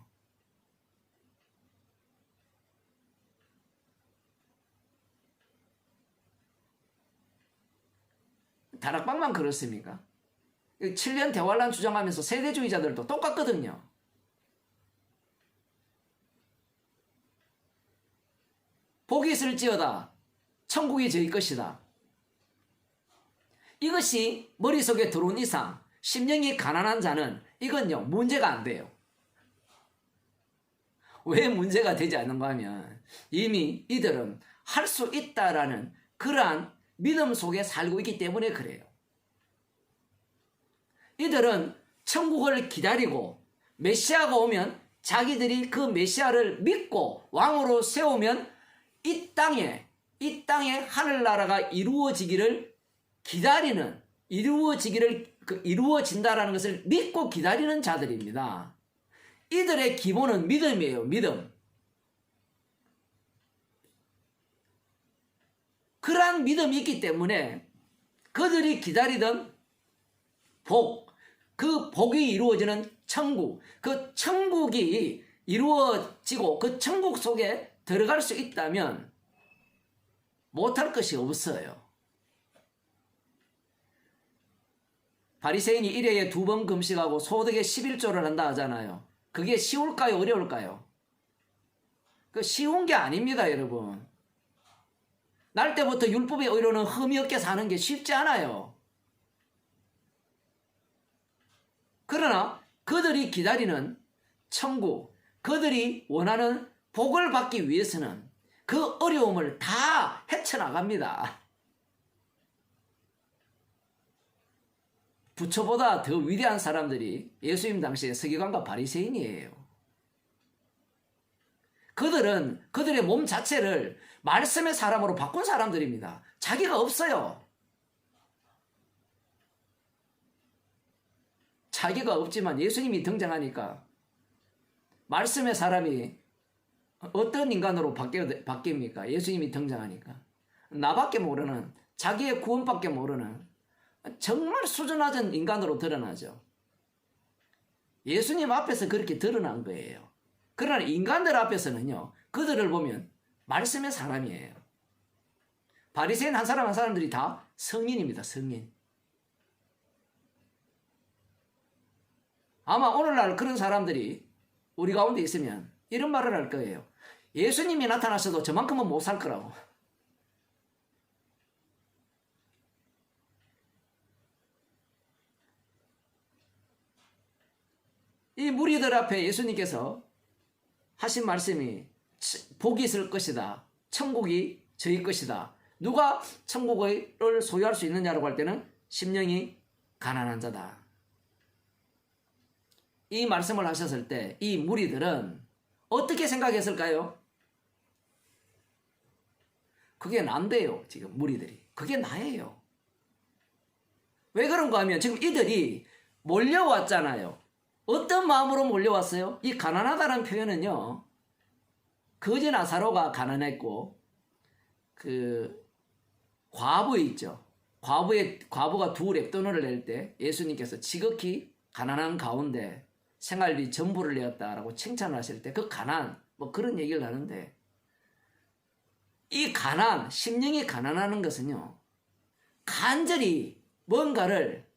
다락방만 그렇습니까? 7년 대환란 주장하면서 세대주의자들도 똑같거든요. 복이 있을지어다. 천국이 저희 것이다. 이것이 머릿속에 들어온 이상 심령이 가난한 자는 이건요 문제가 안 돼요. 왜 문제가 되지 않는가 하면 이미 이들은 할 수 있다라는 그러한 믿음 속에 살고 있기 때문에 그래요. 이들은 천국을 기다리고 메시아가 오면 자기들이 그 메시아를 믿고 왕으로 세우면 이 땅에 하늘나라가 이루어지기를 기다리는, 이루어진다라는 것을 믿고 기다리는 자들입니다. 이들의 기본은 믿음이에요, 믿음. 그러한 믿음이 있기 때문에 그들이 기다리던 복, 그 복이 이루어지는 천국, 그 천국이 이루어지고 그 천국 속에 들어갈 수 있다면 못할 것이 없어요. 바리새인이 일회에 2번 금식하고 소득의 11조를 한다 하잖아요. 그게 쉬울까요? 어려울까요? 그 쉬운 게 아닙니다, 여러분. 날 때부터 율법에 의로는 흠이 없게 사는 게 쉽지 않아요. 그러나 그들이 기다리는 천국, 그들이 원하는 복을 받기 위해서는 그 어려움을 다 헤쳐나갑니다. 부처보다 더 위대한 사람들이 예수님 당시에 서기관과 바리새인이에요. 그들은 그들의 몸 자체를 말씀의 사람으로 바꾼 사람들입니다. 자기가 없어요. 자기가 없지만 예수님이 등장하니까 말씀의 사람이 어떤 인간으로 바뀝니까? 예수님이 등장하니까 나밖에 모르는, 자기의 구원밖에 모르는 정말 수준 낮은 인간으로 드러나죠. 예수님 앞에서 그렇게 드러난 거예요. 그러나 인간들 앞에서는요, 그들을 보면 말씀의 사람이에요. 바리새인 한 사람 한 사람들이 다 성인입니다. 성인. 아마 오늘날 그런 사람들이 우리 가운데 있으면 이런 말을 할 거예요. 예수님이 나타나셔도 저만큼은 못 살 거라고. 이 무리들 앞에 예수님께서 하신 말씀이 복이 있을 것이다. 천국이 저희 것이다. 누가 천국을 소유할 수 있느냐라고 할 때는 심령이 가난한 자다. 이 말씀을 하셨을 때 이 무리들은 어떻게 생각했을까요? 그게 난데요. 지금 무리들이. 그게 나예요. 왜 그런가 하면 지금 이들이 몰려왔잖아요. 어떤 마음으로 몰려왔어요? 이 가난하다는 표현은요, 거지 나사로가 가난했고, 그 과부 있죠. 과부가 2렙돈을 낼 때 예수님께서 지극히 가난한 가운데 생활비 전부를 내었다라고 칭찬을 하실 때 그 가난, 뭐 그런 얘기를 하는데, 이 가난, 심령이 가난하는 것은요, 간절히 뭔가를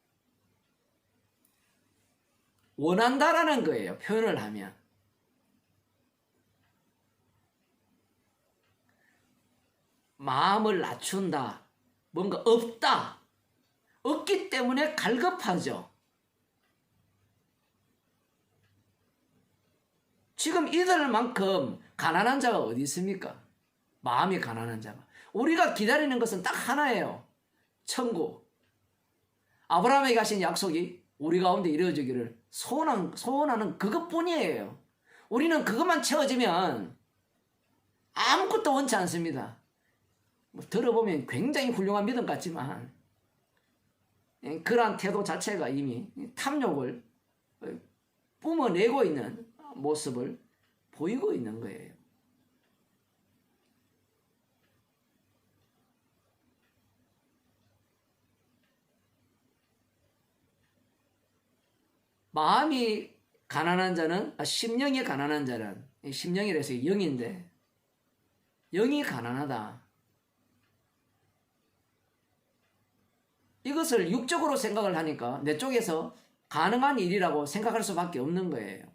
원한다라는 거예요. 표현을 하면. 마음을 낮춘다. 뭔가 없다. 없기 때문에 갈급하죠. 지금 이들만큼 가난한 자가 어디 있습니까? 마음이 가난한 자가. 우리가 기다리는 것은 딱 하나예요. 천국. 아브라함에게 하신 약속이 우리 가운데 이루어지기를 소원하는 그것뿐이에요. 우리는 그것만 채워지면 아무것도 원치 않습니다. 들어보면 굉장히 훌륭한 믿음 같지만 그러한 태도 자체가 이미 탐욕을 뿜어내고 있는 모습을 보이고 있는 거예요. 마음이 가난한 자는, 심령이 가난한 자는, 심령이라서 영인데, 영이 가난하다. 이것을 육적으로 생각을 하니까 내 쪽에서 가능한 일이라고 생각할 수밖에 없는 거예요.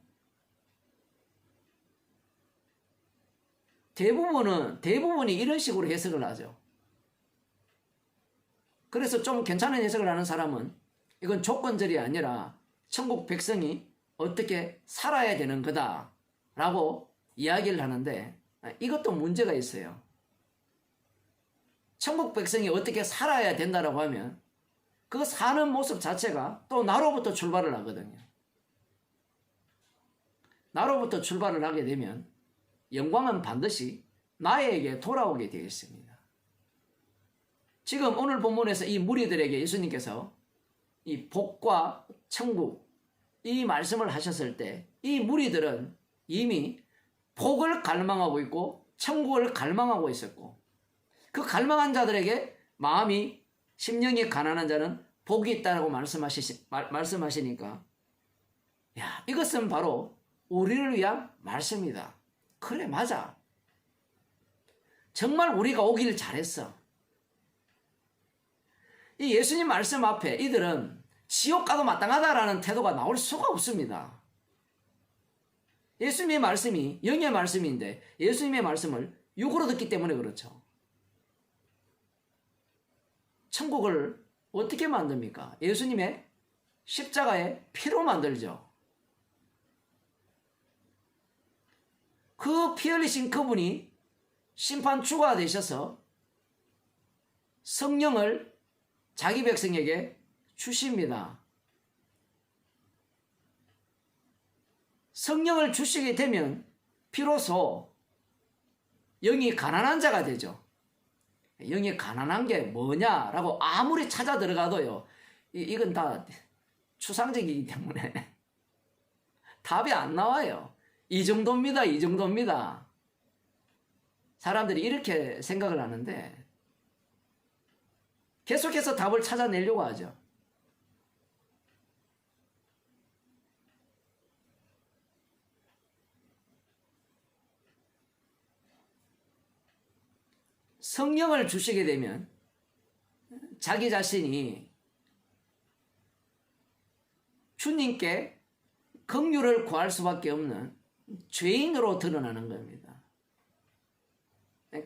대부분이 이런 식으로 해석을 하죠. 그래서 좀 괜찮은 해석을 하는 사람은 이건 조건절이 아니라 천국 백성이 어떻게 살아야 되는 거다 라고 이야기를 하는데, 이것도 문제가 있어요. 천국 백성이 어떻게 살아야 된다라고 하면 그 사는 모습 자체가 또 나로부터 출발을 하거든요. 나로부터 출발을 하게 되면 영광은 반드시 나에게 돌아오게 되어 있습니다. 지금 오늘 본문에서 이 무리들에게 예수님께서 이 복과 천국, 이 말씀을 하셨을 때 이 무리들은 이미 복을 갈망하고 있고 천국을 갈망하고 있었고, 그 갈망한 자들에게 마음이 심령이 가난한 자는 복이 있다고 말씀하시니까 야, 이것은 바로 우리를 위한 말씀이다. 그래, 맞아. 정말 우리가 오길 잘했어. 이 예수님 말씀 앞에 이들은 지옥 가도 마땅하다라는 태도가 나올 수가 없습니다. 예수님의 말씀이 영의 말씀인데 예수님의 말씀을 육으로 듣기 때문에 그렇죠. 천국을 어떻게 만듭니까? 예수님의 십자가의 피로 만들죠. 그 피 흘리신 그분이 심판 주가 되셔서 성령을 자기 백성에게 주십니다. 성령을 주시게 되면 비로소 영이 가난한 자가 되죠. 영이 가난한 게 뭐냐라고 아무리 찾아 들어가도요, 이건 다 추상적이기 때문에 답이 안 나와요. 이 정도입니다. 이 정도입니다. 사람들이 이렇게 생각을 하는데 계속해서 답을 찾아내려고 하죠. 성령을 주시게 되면 자기 자신이 주님께 긍휼을 구할 수밖에 없는 죄인으로 드러나는 겁니다.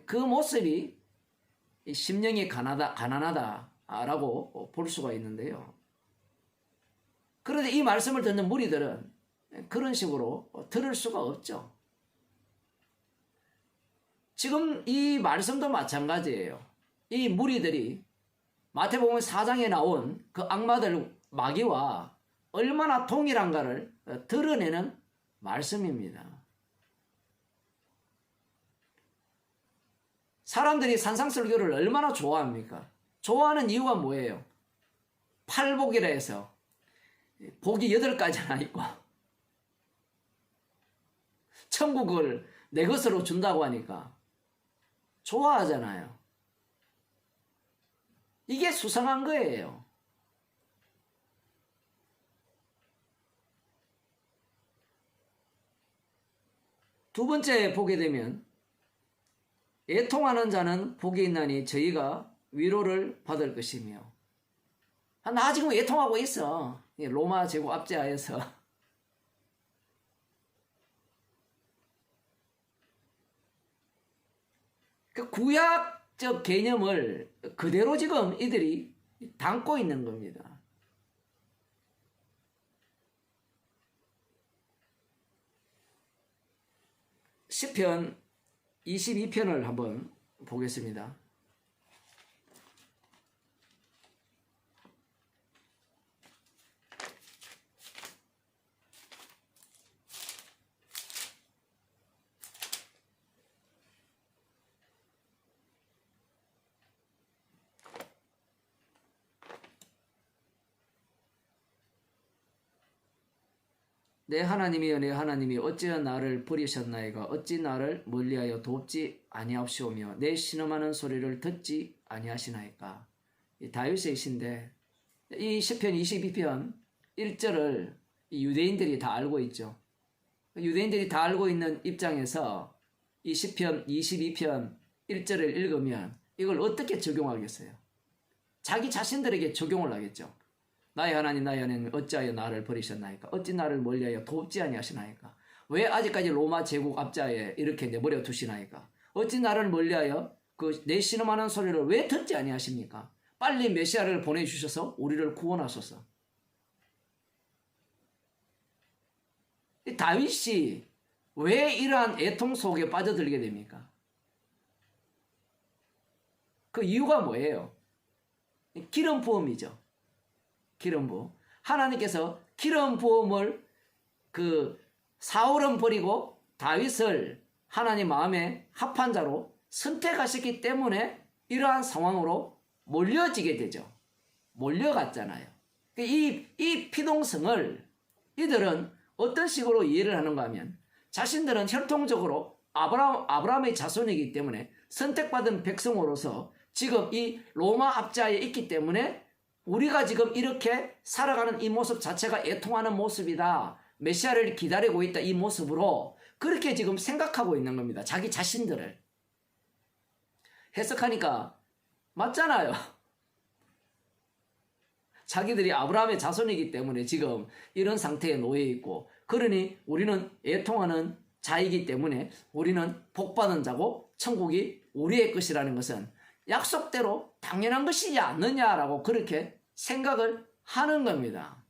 그 모습이 심령이 가난하다라고 볼 수가 있는데요. 그런데 이 말씀을 듣는 무리들은 그런 식으로 들을 수가 없죠. 지금 이 말씀도 마찬가지예요. 이 무리들이 마태복음 4장에 나온 그 악마들 마귀와 얼마나 동일한가를 드러내는 말씀입니다. 사람들이 산상설교를 얼마나 좋아합니까? 좋아하는 이유가 뭐예요? 팔복이라 해서 복이 8가지나 있고 천국을 내 것으로 준다고 하니까 좋아하잖아요. 이게 수상한 거예요. 두 번째 보게 되면 애통하는 자는 복이 있나니 저희가 위로를 받을 것이며, 나 지금 애통하고 있어. 로마 제국 압제하에서. 그 구약적 개념을 그대로 지금 이들이 담고 있는 겁니다. 시편 22편을 한번 보겠습니다. 내 하나님이여 내 하나님이 어찌하여 나를 버리셨나이까 어찌 나를 멀리하여 돕지 아니하시오며 내 신음하는 소리를 듣지 아니하시나이까. 다윗의 시인데 이 시편 22편 1절을 유대인들이 다 알고 있죠. 유대인들이 다 알고 있는 입장에서 이 시편 22편 1절을 읽으면 이걸 어떻게 적용하겠어요? 자기 자신들에게 적용을 하겠죠. 나의 하나님 나의 하나님 어찌하여 나를 버리셨나이까 어찌 나를 멀리하여 돕지 아니하시나이까 왜 아직까지 로마 제국 압자에 이렇게 내버려 두시나이까 어찌 나를 멀리하여 그 내 신음하는 소리를 왜 듣지 아니하십니까? 빨리 메시아를 보내주셔서 우리를 구원하소서. 이 다윗이 왜 이러한 애통 속에 빠져들게 됩니까? 그 이유가 뭐예요? 기름 부음이죠. 기름 부음. 하나님께서 기름 부음을 사울은 버리고 다윗을 하나님 마음에 합한 자로 선택하셨기 때문에 이러한 상황으로 몰려지게 되죠. 몰려갔잖아요. 이 피동성을 이들은 어떤 식으로 이해를 하는가 하면 자신들은 혈통적으로 아브라함의 자손이기 때문에 선택받은 백성으로서 지금 이 로마 압제하에 있기 때문에 우리가 지금 이렇게 살아가는 이 모습 자체가 애통하는 모습이다. 메시아를 기다리고 있다. 이 모습으로 그렇게 지금 생각하고 있는 겁니다. 자기 자신들을. 해석하니까 맞잖아요. 자기들이 아브라함의 자손이기 때문에 지금 이런 상태에 놓여 있고, 그러니 우리는 애통하는 자이기 때문에 우리는 복받은 자고 천국이 우리의 것이라는 것은 약속대로 당연한 것이지 않느냐라고 그렇게 생각을 하는 겁니다.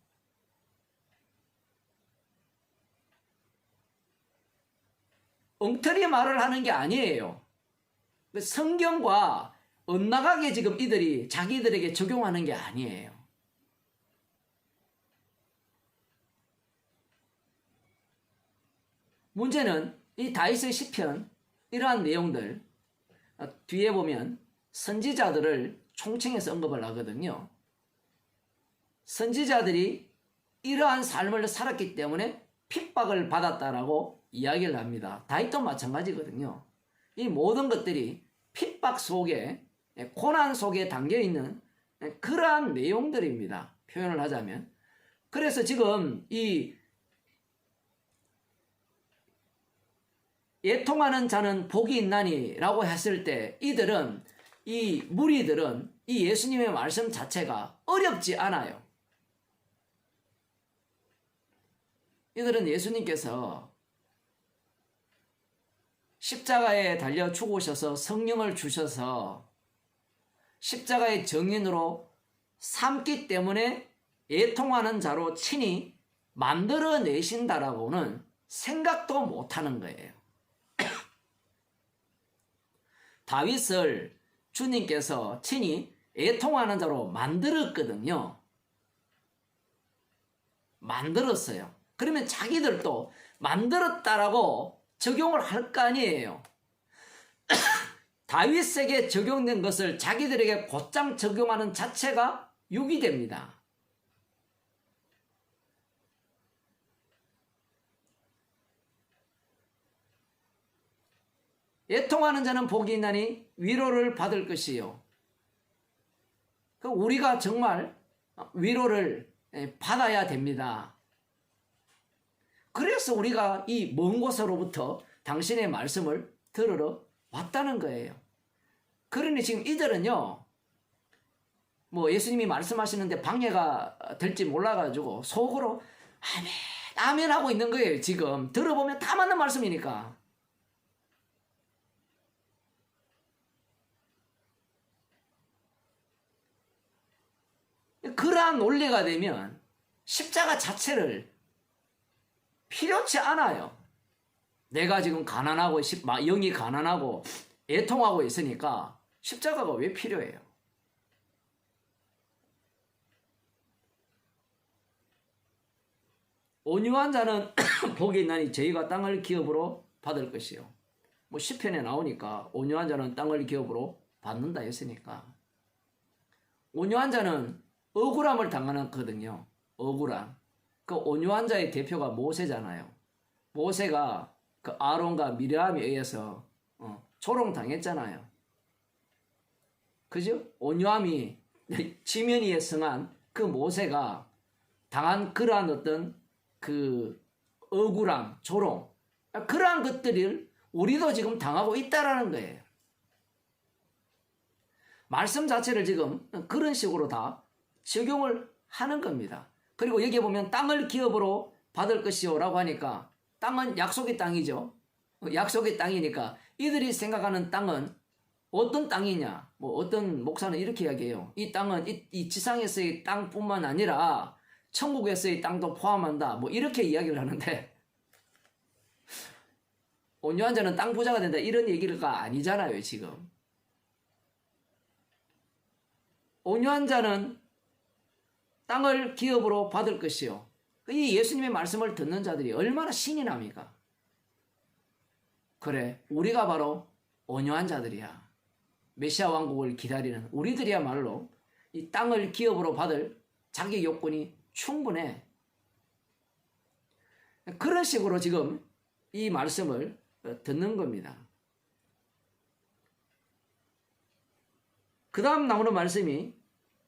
엉터리 말을 하는 게 아니에요. 성경과 엇나가게 지금 이들이 자기들에게 적용하는 게 아니에요. 문제는 이 다윗의 시편 이러한 내용들 뒤에 보면 선지자들을 총칭해서 언급을 하거든요. 선지자들이 이러한 삶을 살았기 때문에 핍박을 받았다라고 이야기를 합니다. 다윗도 마찬가지거든요. 이 모든 것들이 핍박 속에, 고난 속에 담겨있는 그러한 내용들입니다. 표현을 하자면. 그래서 지금 이 애통하는 자는 복이 있나니 라고 했을 때 이들은, 이 무리들은 이 예수님의 말씀 자체가 어렵지 않아요. 이들은 예수님께서 십자가에 달려 죽으셔서 성령을 주셔서 십자가의 정인으로 삼기 때문에 애통하는 자로 친히 만들어내신다라고는 생각도 못하는 거예요. 다윗을 주님께서 친히 애통하는 자로 만들었거든요. 만들었어요. 그러면 자기들도 만들었다라고 적용을 할 거 아니에요. 다윗에게 적용된 것을 자기들에게 곧장 적용하는 자체가 유기됩니다. 애통하는 자는 복이 있나니 위로를 받을 것이요. 우리가 정말 위로를 받아야 됩니다. 그래서 우리가 이 먼 곳으로부터 당신의 말씀을 들으러 왔다는 거예요. 그러니 지금 이들은요, 뭐 예수님이 말씀하시는데 방해가 될지 몰라가지고 속으로 아멘, 아멘 하고 있는 거예요. 지금 들어보면 다 맞는 말씀이니까. 그러한 논리가 되면 십자가 자체를 필요치 않아요. 내가 지금 가난하고 영이 가난하고 애통하고 있으니까 십자가가 왜 필요해요? 온유한 자는 복이 있나니 저희가 땅을 기업으로 받을 것이요. 뭐 시편에 나오니까 온유한 자는 땅을 기업으로 받는다 했으니까. 온유한 자는 억울함을 당하거든요. 억울함. 그 온유한 자의 대표가 모세잖아요. 모세가 그 아론과 미르암에 의해서 조롱당했잖아요. 그죠? 온유함이 지면이에 성한 그 모세가 당한 그러한 어떤 그 억울함, 조롱, 그러한 것들을 우리도 지금 당하고 있다라는 거예요. 말씀 자체를 지금 그런 식으로 다 적용을 하는 겁니다. 그리고 여기에 보면 땅을 기업으로 받을 것이요 라고 하니까 땅은 약속의 땅이죠. 약속의 땅이니까 이들이 생각하는 땅은 어떤 땅이냐, 뭐 어떤 목사는 이렇게 이야기해요. 이 땅은 이 지상에서의 땅뿐만 아니라 천국에서의 땅도 포함한다, 뭐 이렇게 이야기를 하는데, 온유한 자는 땅 부자가 된다 이런 얘기가 아니잖아요. 지금 온유한 자는 땅을 기업으로 받을 것이요. 이 예수님의 말씀을 듣는 자들이 얼마나 신이 납니까? 그래, 우리가 바로 온유한 자들이야. 메시아 왕국을 기다리는 우리들이야말로 이 땅을 기업으로 받을 자기 요건이 충분해. 그런 식으로 지금 이 말씀을 듣는 겁니다. 그 다음 나오는 말씀이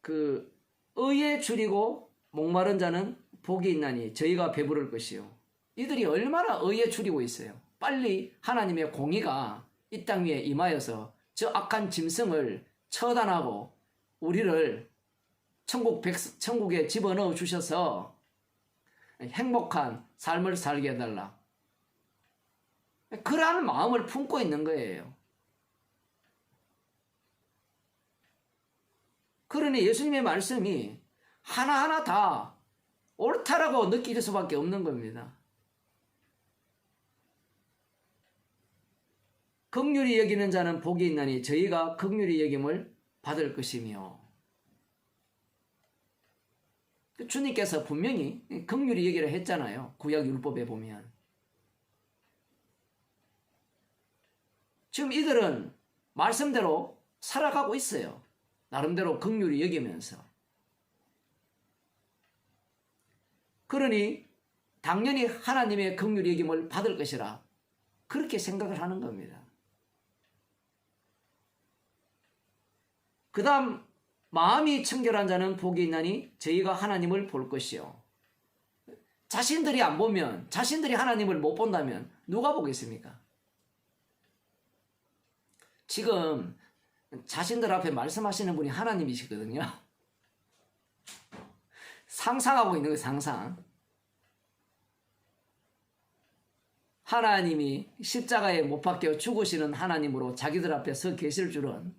그 의에 줄이고 목마른 자는 복이 있나니 저희가 배부를 것이요. 이들이 얼마나 의에 줄이고 있어요. 빨리 하나님의 공의가 이 땅 위에 임하여서 저 악한 짐승을 처단하고 우리를 천국에 집어넣어 주셔서 행복한 삶을 살게 해달라. 그러한 마음을 품고 있는 거예요. 그러니 예수님의 말씀이 하나하나 다 옳다라고 느낄 수밖에 없는 겁니다. 긍휼히 여기는 자는 복이 있나니 저희가 긍휼히 여김을 받을 것이며, 주님께서 분명히 긍휼히 여기라 했잖아요. 구약 율법에 보면. 지금 이들은 말씀대로 살아가고 있어요. 나름대로 긍휼히 여기면서. 그러니 당연히 하나님의 긍휼히 여김을 받을 것이라 그렇게 생각을 하는 겁니다. 그 다음 마음이 청결한 자는 복이 있나니 저희가 하나님을 볼 것이요. 자신들이 안 보면, 자신들이 하나님을 못 본다면 누가 보겠습니까? 지금 자신들 앞에 말씀하시는 분이 하나님이시거든요. 상상하고 있는 거예요. 상상. 하나님이 십자가에 못 박혀 죽으시는 하나님으로 자기들 앞에 서 계실 줄은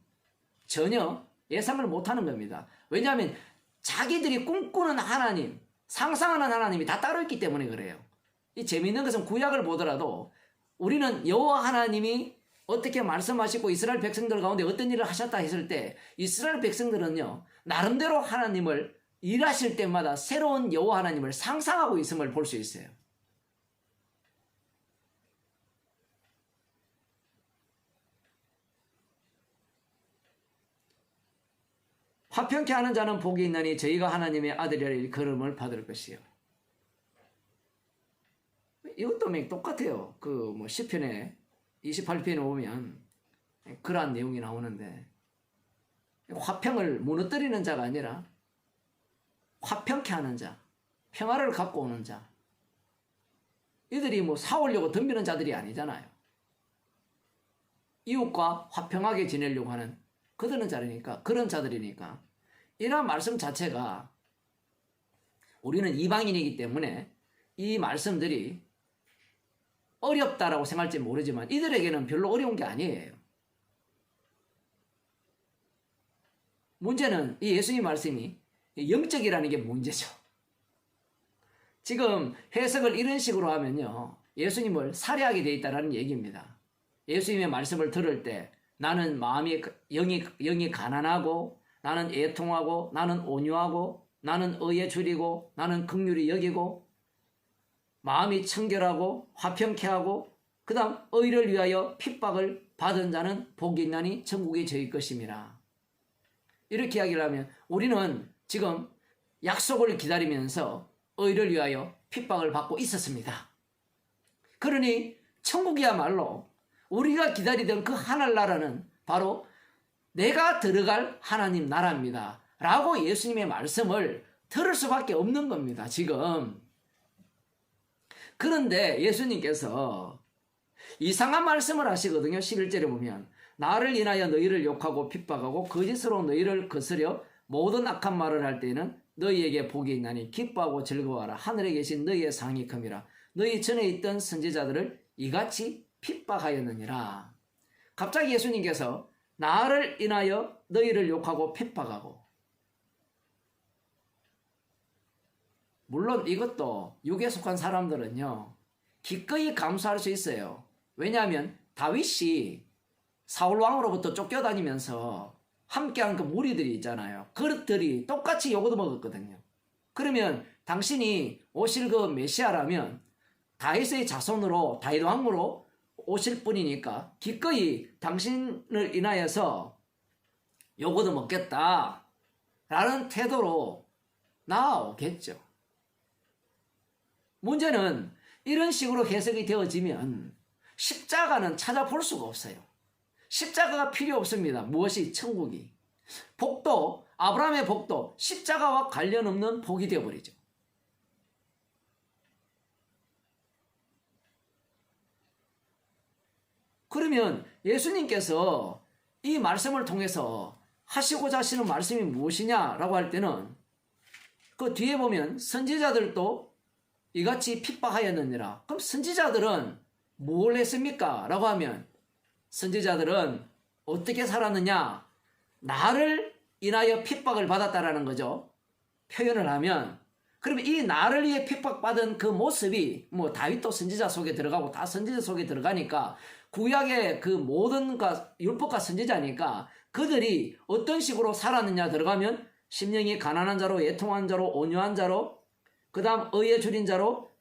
전혀 예상을 못하는 겁니다. 왜냐하면 자기들이 꿈꾸는 하나님, 상상하는 하나님이 다 따로 있기 때문에 그래요. 이 재미있는 것은 구약을 보더라도 우리는 여호와 하나님이 어떻게 말씀하시고 이스라엘 백성들 가운데 어떤 일을 하셨다 했을 때 이스라엘 백성들은요, 나름대로 하나님을 일하실 때마다 새로운 여호와 하나님을 상상하고 있음을 볼 수 있어요. 화평케 하는 자는 복이 있나니 저희가 하나님의 아들이라 일컬음을 받을 것이요. 이것도 똑같아요. 시편에 28편에 오면 그러한 내용이 나오는데, 화평을 무너뜨리는 자가 아니라 화평케 하는 자, 평화를 갖고 오는 자. 이들이 사오려고 덤비는 자들이 아니잖아요. 이웃과 화평하게 지내려고 하는 그런 자들이니까 이런 말씀 자체가, 우리는 이방인이기 때문에 이 말씀들이 어렵다라고 생각할지 모르지만 이들에게는 별로 어려운 게 아니에요. 문제는 이 예수님 말씀이 영적이라는 게 문제죠. 지금 해석을 이런 식으로 하면요, 예수님을 살해하게 되어 있다는 얘기입니다. 예수님의 말씀을 들을 때 나는 영이 가난하고, 나는 애통하고, 나는 온유하고, 나는 의에 줄이고, 나는 긍휼히 여기고, 마음이 청결하고 화평케 하고, 그 다음 의를 위하여 핍박을 받은 자는 복이 있나니 천국이 저희 것임이라. 이렇게 이야기를 하면 우리는 지금 약속을 기다리면서 의를 위하여 핍박을 받고 있었습니다. 그러니 천국이야말로 우리가 기다리던 그 하늘나라는 바로 내가 들어갈 하나님 나라입니다 라고 예수님의 말씀을 들을 수밖에 없는 겁니다. 지금. 그런데 예수님께서 이상한 말씀을 하시거든요. 11절에 보면 나를 인하여 너희를 욕하고 핍박하고 거짓으로 너희를 거스려 모든 악한 말을 할 때에는 너희에게 복이 있나니 기뻐하고 즐거워하라. 하늘에 계신 너희의 상이 큼이라. 너희 전에 있던 선지자들을 이같이 핍박하였느니라. 갑자기 예수님께서 나를 인하여 너희를 욕하고 핍박하고, 물론 이것도 육에 속한 사람들은요 기꺼이 감수할 수 있어요. 왜냐하면 다윗이 사울왕으로부터 쫓겨다니면서 함께한 그 무리들이 있잖아요. 그릇들이 똑같이 욕을 먹었거든요. 그러면 당신이 오실 그 메시아라면 다윗의 자손으로, 다윗왕으로 오실 분이니까 기꺼이 당신을 인하여서 욕을 먹겠다 라는 태도로 나오겠죠. 문제는 이런 식으로 해석이 되어지면 십자가는 찾아볼 수가 없어요. 십자가가 필요 없습니다. 무엇이? 천국이. 복도, 아브라함의 복도 십자가와 관련 없는 복이 되어버리죠. 그러면 예수님께서 이 말씀을 통해서 하시고자 하시는 말씀이 무엇이냐라고 할 때는 그 뒤에 보면 선지자들도 이같이 핍박하였느니라. 그럼 선지자들은 뭘 했습니까? 라고 하면 선지자들은 어떻게 살았느냐? 나를 인하여 핍박을 받았다라는 거죠. 표현을 하면 그러면 이 나를 위해 핍박받은 그 모습이 뭐 다윗도 선지자 속에 들어가고 다 선지자 속에 들어가니까 구약의 그 모든 율법과 선지자니까 그들이 어떤 식으로 살았느냐 들어가면 심령이 가난한 자로 애통한 자로 온유한 자로 그 다음 의에 줄인 자로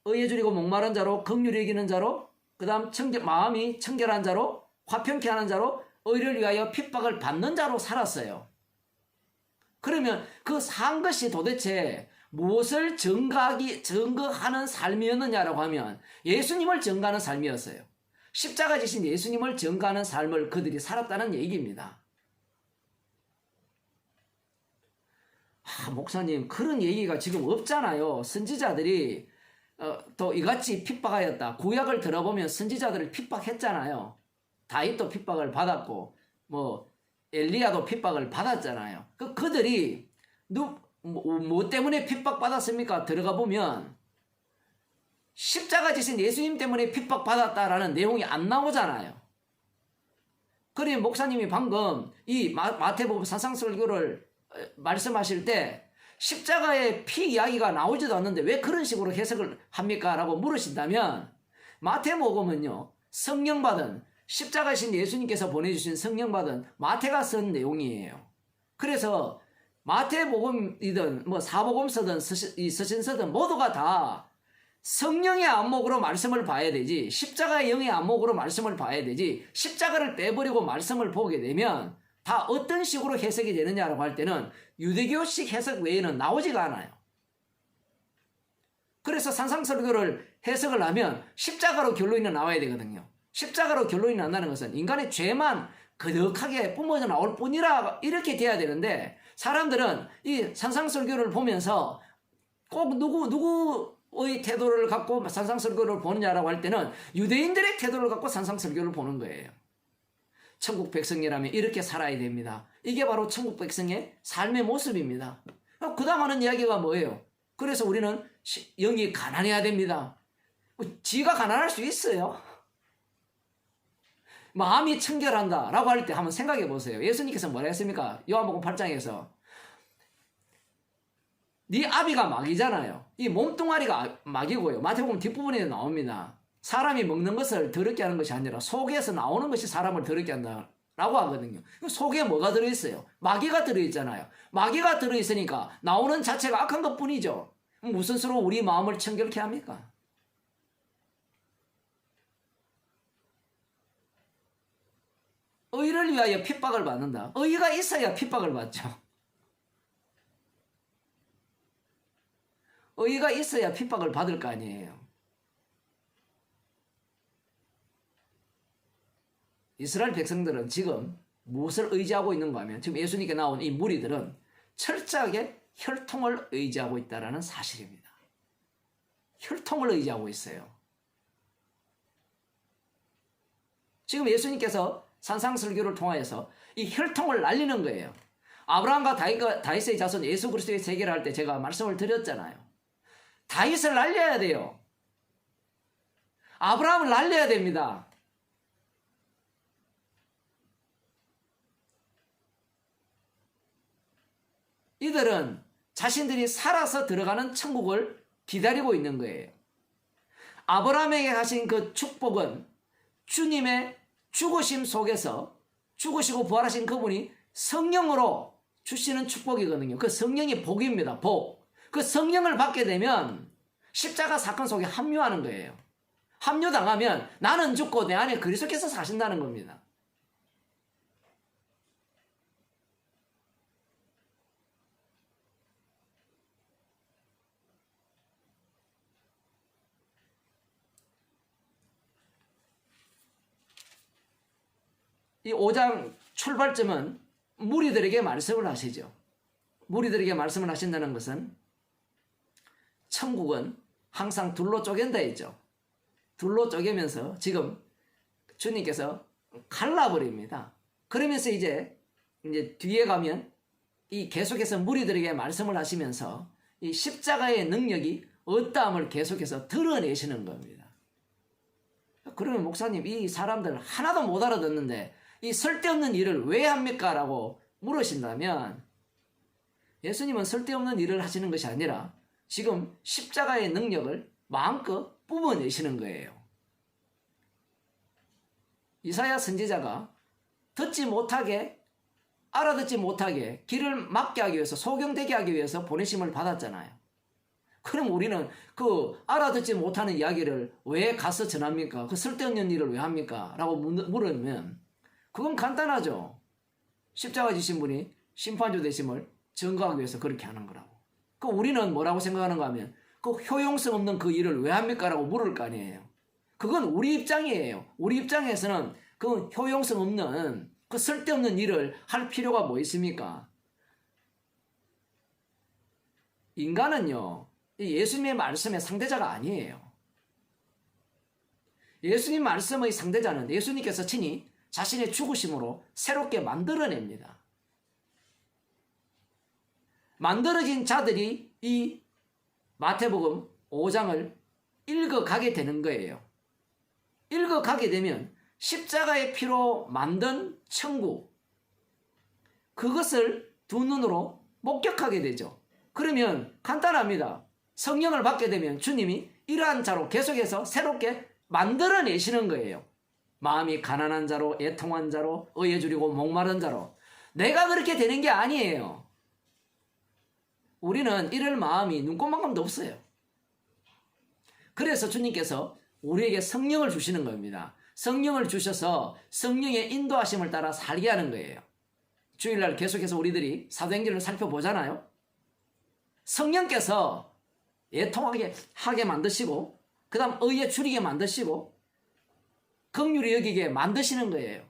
의에 줄이고 목마른 자로 긍휼히 여기는 자로 그 다음 마음이 청결한 자로 화평케 하는 자로 의를 위하여 핍박을 받는 자로 살았어요. 그러면 그 산 것이 도대체 무엇을 증거하는 삶이었느냐라고 하면 예수님을 증거하는 삶이었어요. 십자가 지신 예수님을 증거하는 삶을 그들이 살았다는 얘기입니다. 목사님 그런 얘기가 지금 없잖아요. 선지자들이 또 이같이 핍박하였다. 구약을 들어보면 선지자들을 핍박했잖아요. 다윗도 핍박을 받았고 뭐 엘리야도 핍박을 받았잖아요. 그들이 뭐 때문에 핍박받았습니까? 들어가 보면 십자가 지신 예수님 때문에 핍박받았다라는 내용이 안 나오잖아요. 그러니 목사님이 방금 이 마태복음 산상설교를 말씀하실 때 십자가의 피 이야기가 나오지도 않는데 왜 그런 식으로 해석을 합니까? 라고 물으신다면 마태복음은요 성령받은 십자가신 예수님께서 보내주신 성령받은 마태가 쓴 내용이에요. 그래서 마태복음이든 뭐 사복음서든 서신서든 모두가 다 성령의 안목으로 말씀을 봐야 되지 십자가의 영의 안목으로 말씀을 봐야 되지 십자가를 빼버리고 말씀을 보게 되면 다 어떤 식으로 해석이 되느냐라고 할 때는 유대교식 해석 외에는 나오지가 않아요. 그래서 산상설교를 해석을 하면 십자가로 결론이 나와야 되거든요. 십자가로 결론이 난다는 것은 인간의 죄만 그득하게 뿜어져 나올 뿐이라 이렇게 돼야 되는데 사람들은 이 산상설교를 보면서 꼭 누구의 태도를 갖고 산상설교를 보느냐라고 할 때는 유대인들의 태도를 갖고 산상설교를 보는 거예요. 천국 백성이라면 이렇게 살아야 됩니다. 이게 바로 천국 백성의 삶의 모습입니다. 그 다음 하는 이야기가 뭐예요? 그래서 우리는 영이 가난해야 됩니다. 지가 가난할 수 있어요? 마음이 청결한다 라고 할 때 한번 생각해 보세요. 예수님께서 뭐라 했습니까? 요한복음 8장에서 네 아비가 마귀잖아요. 이 몸뚱아리가 마귀고요. 마태복음 뒷부분에 나옵니다. 사람이 먹는 것을 더럽게 하는 것이 아니라 속에서 나오는 것이 사람을 더럽게 한다 라고 하거든요. 속에 뭐가 들어있어요? 마귀가 들어있잖아요. 마귀가 들어있으니까 나오는 자체가 악한 것 뿐이죠. 무슨 수로 우리 마음을 청결케 합니까? 의를 위하여 핍박을 받는다. 의가 있어야 핍박을 받죠. 의가 있어야 핍박을 받을 거 아니에요. 이스라엘 백성들은 지금 무엇을 의지하고 있는가 하면 지금 예수님께 나온 이 무리들은 철저하게 혈통을 의지하고 있다는 사실입니다. 혈통을 의지하고 있어요. 지금 예수님께서 산상설교를 통하여서 이 혈통을 날리는 거예요. 아브라함과 다윗의 자손 예수 그리스도의 세계를 할 때 제가 말씀을 드렸잖아요. 다윗을 날려야 돼요. 아브라함을 날려야 됩니다. 이들은 자신들이 살아서 들어가는 천국을 기다리고 있는 거예요. 아브라함에게 하신 그 축복은 주님의 죽으심 속에서 죽으시고 부활하신 그분이 성령으로 주시는 축복이거든요. 그 성령이 복입니다. 복. 그 성령을 받게 되면 십자가 사건 속에 합류하는 거예요. 합류당하면 나는 죽고 내 안에 그리스도께서 사신다는 겁니다. 이 5장 출발점은 무리들에게 말씀을 하시죠. 무리들에게 말씀을 하신다는 것은 천국은 항상 둘로 쪼갠다 했죠. 둘로 쪼개면서 지금 주님께서 갈라버립니다. 그러면서 이제 뒤에 가면 이 계속해서 무리들에게 말씀을 하시면서 이 십자가의 능력이 어떠함을 계속해서 드러내시는 겁니다. 그러면 목사님, 이 사람들 하나도 못 알아듣는데 이 쓸데없는 일을 왜 합니까? 라고 물으신다면 예수님은 쓸데없는 일을 하시는 것이 아니라 지금 십자가의 능력을 마음껏 뿜어내시는 거예요. 이사야 선지자가 듣지 못하게, 알아듣지 못하게 길을 막게 하기 위해서, 소경되게 하기 위해서 보내심을 받았잖아요. 그럼 우리는 그 알아듣지 못하는 이야기를 왜 가서 전합니까? 그 쓸데없는 일을 왜 합니까? 라고 물으면 그건 간단하죠. 십자가 지신 분이 심판주 되심을 증거하기 위해서 그렇게 하는 거라고. 그 우리는 뭐라고 생각하는가 하면 그 효용성 없는 그 일을 왜 합니까? 라고 물을 거 아니에요. 그건 우리 입장이에요. 우리 입장에서는 그 효용성 없는 그 쓸데없는 일을 할 필요가 뭐 있습니까? 인간은요, 예수님의 말씀의 상대자가 아니에요. 예수님 말씀의 상대자는 예수님께서 친히 자신의 죽으심으로 새롭게 만들어냅니다. 만들어진 자들이 이 마태복음 5장을 읽어가게 되는 거예요. 읽어가게 되면 십자가의 피로 만든 천국, 그것을 두 눈으로 목격하게 되죠. 그러면 간단합니다. 성령을 받게 되면 주님이 이러한 자로 계속해서 새롭게 만들어내시는 거예요. 마음이 가난한 자로, 애통한 자로, 의에 줄이고 목마른 자로. 내가 그렇게 되는 게 아니에요. 우리는 이럴 마음이 눈꼽만큼도 없어요. 그래서 주님께서 우리에게 성령을 주시는 겁니다. 성령을 주셔서 성령의 인도하심을 따라 살게 하는 거예요. 주일날 계속해서 우리들이 사도행전을 살펴보잖아요. 성령께서 애통하게 하게 만드시고, 그 다음 의에 줄이게 만드시고, 긍휼히 여기게 만드시는 거예요.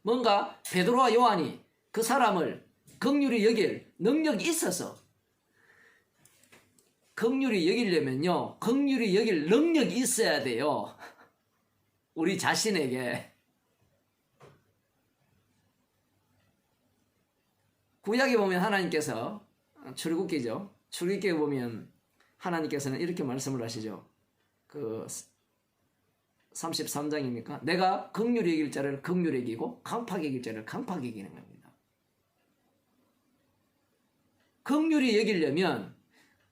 뭔가 베드로와 요한이 그 사람을 긍휼히 여길 능력이 있어서, 긍휼히 여기려면요, 긍휼히 여길 능력이 있어야 돼요. 우리 자신에게. 구약에 보면 하나님께서, 출애굽기죠. 출애굽기에 보면 하나님께서는 이렇게 말씀을 하시죠. 그 33장입니까? 내가 긍휼히 여길 자를 긍휼히 여기고 강팍히 여길 자를 강팍히 여기는 겁니다. 긍휼히 여기려면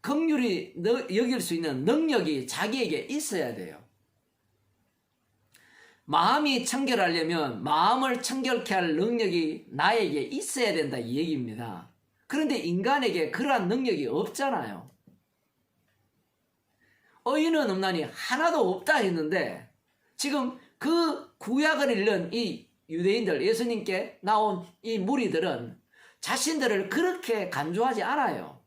긍휼히 여길 수 있는 능력이 자기에게 있어야 돼요. 마음이 청결하려면 마음을 청결케 할 능력이 나에게 있어야 된다, 이 얘기입니다. 그런데 인간에게 그러한 능력이 없잖아요. 의인은 없나니 하나도 없다 했는데, 지금 그 구약을 읽는 이 유대인들, 예수님께 나온 이 무리들은 자신들을 그렇게 간주하지 않아요.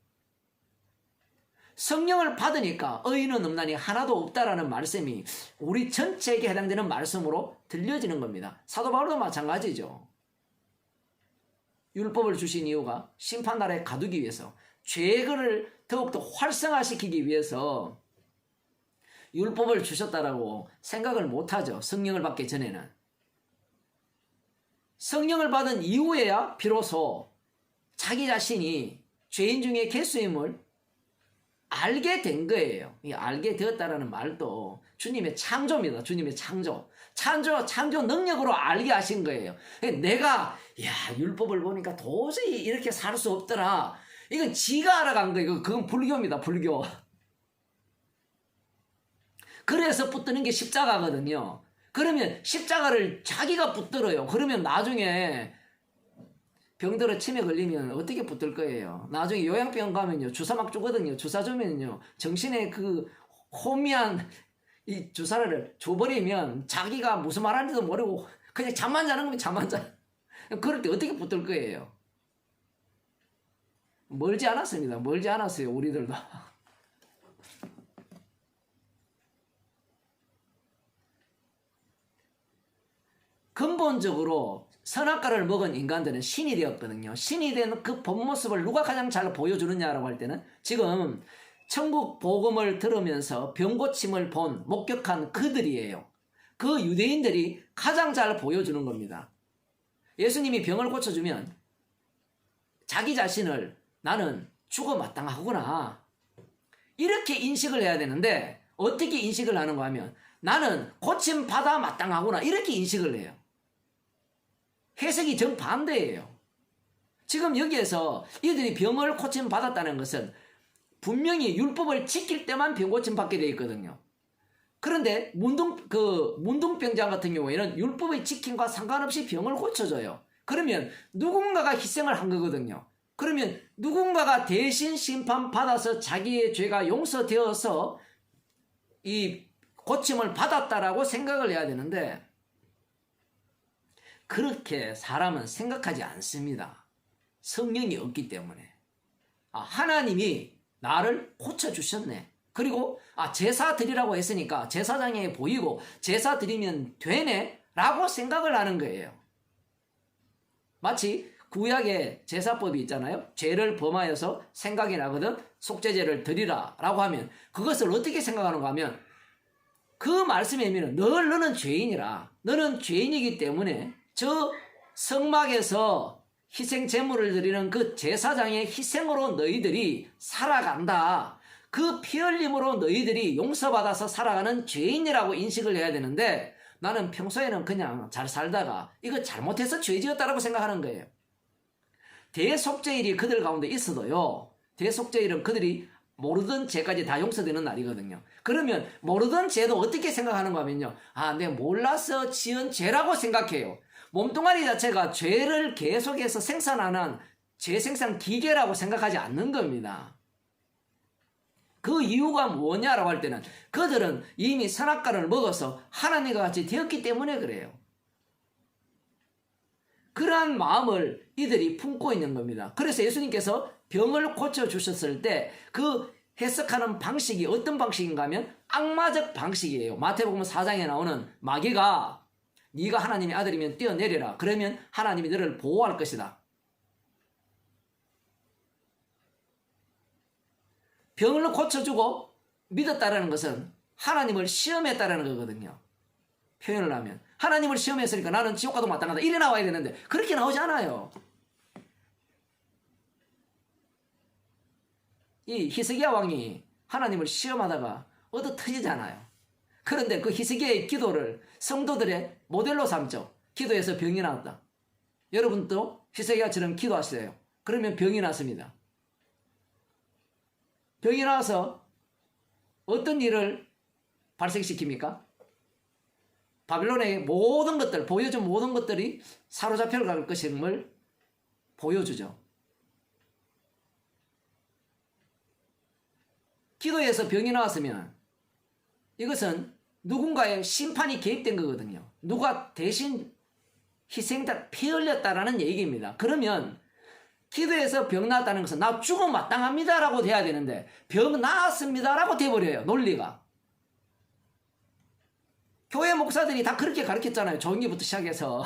성령을 받으니까 의인은 없나니 하나도 없다라는 말씀이 우리 전체에게 해당되는 말씀으로 들려지는 겁니다. 사도 바울도 마찬가지죠. 율법을 주신 이유가 심판날에 가두기 위해서, 죄를 더욱더 활성화시키기 위해서 율법을 주셨다라고 생각을 못하죠. 성령을 받기 전에는. 성령을 받은 이후에야 비로소 자기 자신이 죄인 중에 개수임을 알게 된 거예요. 이 알게 되었다라는 말도 주님의 창조입니다. 주님의 창조. 창조 능력으로 알게 하신 거예요. 내가, 율법을 보니까 도저히 이렇게 살 수 없더라. 이건 지가 알아간 거예요. 그건 불교입니다. 불교. 그래서 붙드는 게 십자가거든요. 그러면 십자가를 자기가 붙들어요. 그러면 나중에 병들어 치매 걸리면 어떻게 붙들 거예요? 나중에 요양병 가면요, 주사 막 주거든요. 주사 주면요, 정신에 그 호미한 이 주사를 줘버리면 자기가 무슨 말 하는지도 모르고 그냥 잠만 자는 거면 잠만 자. 그럴 때 어떻게 붙들 거예요? 멀지 않았습니다. 멀지 않았어요. 우리들도. 근본적으로 선악과를 먹은 인간들은 신이 되었거든요. 신이 된 그 본 모습을 누가 가장 잘 보여주느냐라고 할 때는 지금 천국 복음을 들으면서 병고침을 본 목격한 그들이에요. 그 유대인들이 가장 잘 보여주는 겁니다. 예수님이 병을 고쳐주면 자기 자신을 나는 죽어 마땅하구나 이렇게 인식을 해야 되는데 어떻게 인식을 하는가 하면 나는 고침 받아 마땅하구나 이렇게 인식을 해요. 해석이 정반대예요. 지금 여기에서 이들이 병을 고침 받았다는 것은 분명히 율법을 지킬 때만 병 고침 받게 되어 있거든요. 그런데 문둥병자 같은 경우에는 율법의 지킴과 상관없이 병을 고쳐줘요. 그러면 누군가가 희생을 한 거거든요. 그러면 누군가가 대신 심판받아서 자기의 죄가 용서되어서 이 고침을 받았다라고 생각을 해야 되는데 그렇게 사람은 생각하지 않습니다. 성령이 없기 때문에. 하나님이 나를 고쳐주셨네. 그리고 제사 드리라고 했으니까 제사장에 보이고 제사 드리면 되네 라고 생각을 하는 거예요. 마치 구약의 제사법이 있잖아요. 죄를 범하여서 생각이 나거든 속죄제를 드리라 라고 하면 그것을 어떻게 생각하는가 하면 그 말씀의 의미는 너는 죄인이라 너는 죄인이기 때문에 저 성막에서 희생 제물을 드리는 그 제사장의 희생으로 너희들이 살아간다. 그 피 흘림으로 너희들이 용서받아서 살아가는 죄인이라고 인식을 해야 되는데 나는 평소에는 그냥 잘 살다가 이거 잘못해서 죄 지었다라고 생각하는 거예요. 대속죄일이 그들 가운데 있어도요. 대속죄일은 그들이 모르던 죄까지 다 용서되는 날이거든요. 그러면 모르던 죄도 어떻게 생각하는가 하면요. 내가 몰라서 지은 죄라고 생각해요. 몸뚱아리 자체가 죄를 계속해서 생산하는 죄 생산 기계라고 생각하지 않는 겁니다. 그 이유가 뭐냐라고 할 때는 그들은 이미 선악과를 먹어서 하나님과 같이 되었기 때문에 그래요. 그러한 마음을 이들이 품고 있는 겁니다. 그래서 예수님께서 병을 고쳐주셨을 때 그 해석하는 방식이 어떤 방식인가 하면 악마적 방식이에요. 마태복음 4장에 나오는 마귀가 네가 하나님의 아들이면 뛰어내려라. 그러면 하나님이 너를 보호할 것이다. 병을 고쳐주고 믿었다라는 것은 하나님을 시험했다라는 거거든요. 표현을 하면 하나님을 시험했으니까 나는 지옥 가도 마땅하다 이래 나와야 되는데 그렇게 나오지 않아요. 이 히스기야 왕이 하나님을 시험하다가 얻어 터지잖아요. 그런데 그 히스기야의 기도를 성도들의 모델로 삼죠. 기도해서 병이 나왔다. 여러분도 히스기야처럼 기도하세요. 그러면 병이 났습니다. 병이 나와서 어떤 일을 발생시킵니까? 바빌론의 모든 것들, 보여준 모든 것들이 사로잡혀 갈 것임을 보여주죠. 기도에서 병이 나왔으면 이것은 누군가의 심판이 개입된 거거든요. 누가 대신 희생자 피 흘렸다라는 얘기입니다. 그러면 기도에서 병 나왔다는 것은 나 죽음 마땅합니다 라고 돼야 되는데 병 나았습니다 라고 돼버려요. 논리가. 교회 목사들이 다 그렇게 가르쳤잖아요. 종기부터 시작해서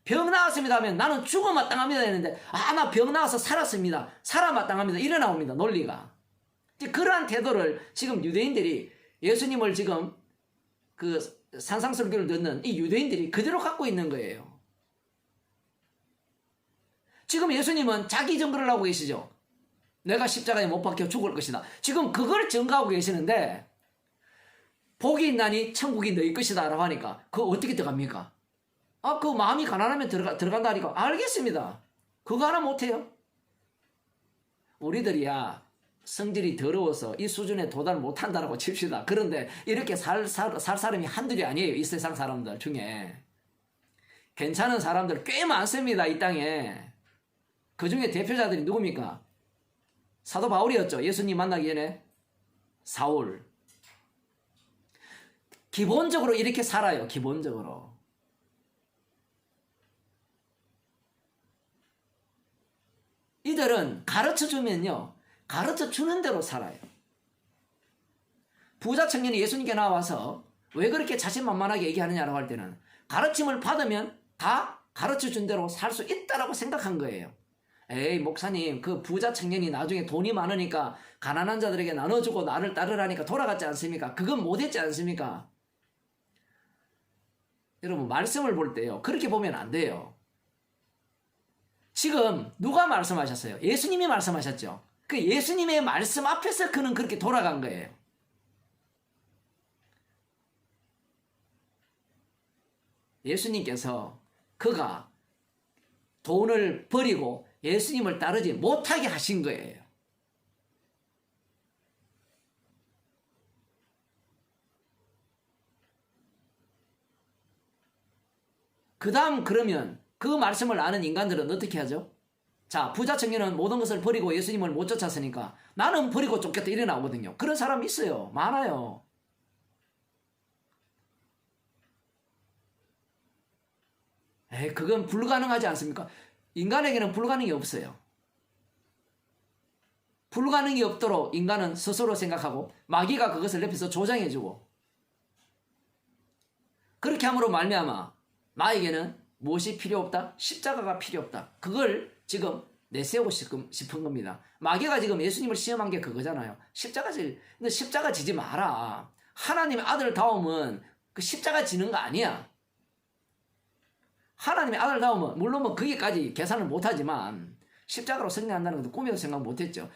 병 나왔습니다 하면 나는 죽음 마땅합니다 했는데 나 병 나와서 살았습니다. 살아 마땅합니다. 이래 나옵니다. 논리가. 그러한 태도를 지금 유대인들이 예수님을 지금 그 산상설교를 듣는 이 유대인들이 그대로 갖고 있는 거예요. 지금 예수님은 자기 증거를 하고 계시죠. 내가 십자가에 못 박혀 죽을 것이다. 지금 그걸 증거하고 계시는데 복이 있나니 천국이 너희 것이다 라고 하니까 그거 어떻게 들어갑니까? 그 마음이 가난하면 들어간다 하니까 알겠습니다. 그거 하나 못해요. 우리들이야 성질이 더러워서 이 수준에 도달 못한다라고 칩시다. 그런데 이렇게 살 사람이 한둘이 아니에요. 이 세상 사람들 중에. 괜찮은 사람들 꽤 많습니다. 이 땅에. 그 중에 대표자들이 누굽니까? 사도 바울이었죠. 예수님 만나기 전에 사울. 기본적으로 이렇게 살아요. 기본적으로. 이들은 가르쳐주면요. 가르쳐주는 대로 살아요. 부자 청년이 예수님께 나와서 왜 그렇게 자신만만하게 얘기하느냐라고 할 때는 가르침을 받으면 다 가르쳐준 대로 살 수 있다라고 생각한 거예요. 에이 목사님 그 부자 청년이 나중에 돈이 많으니까 가난한 자들에게 나눠주고 나를 따르라니까 돌아갔지 않습니까? 그건 못했지 않습니까? 여러분 말씀을 볼 때요 그렇게 보면 안 돼요. 지금 누가 말씀하셨어요? 예수님이 말씀하셨죠. 그 예수님의 말씀 앞에서 그는 그렇게 돌아간 거예요. 예수님께서 그가 돈을 버리고 예수님을 따르지 못하게 하신 거예요. 그 다음 그러면 그 말씀을 아는 인간들은 어떻게 하죠? 자, 부자 청년은 모든 것을 버리고 예수님을 못 쫓았으니까 나는 버리고 쫓겠다 이래 나오거든요. 그런 사람 있어요. 많아요. 그건 불가능하지 않습니까? 인간에게는 불가능이 없어요. 불가능이 없도록 인간은 스스로 생각하고 마귀가 그것을 옆에서 조장해주고 그렇게 함으로 말미암아 나에게는 무엇이 필요 없다? 십자가가 필요 없다. 그걸 지금 내세우고 싶은 겁니다. 마귀가 지금 예수님을 시험한 게 그거잖아요. 근데 십자가 지지 마라. 하나님의 아들다움은 그 십자가 지는 거 아니야. 하나님의 아들다움은 물론 뭐 거기까지 계산을 못하지만 십자가로 승리한다는 것도 꿈에도 생각 못했죠.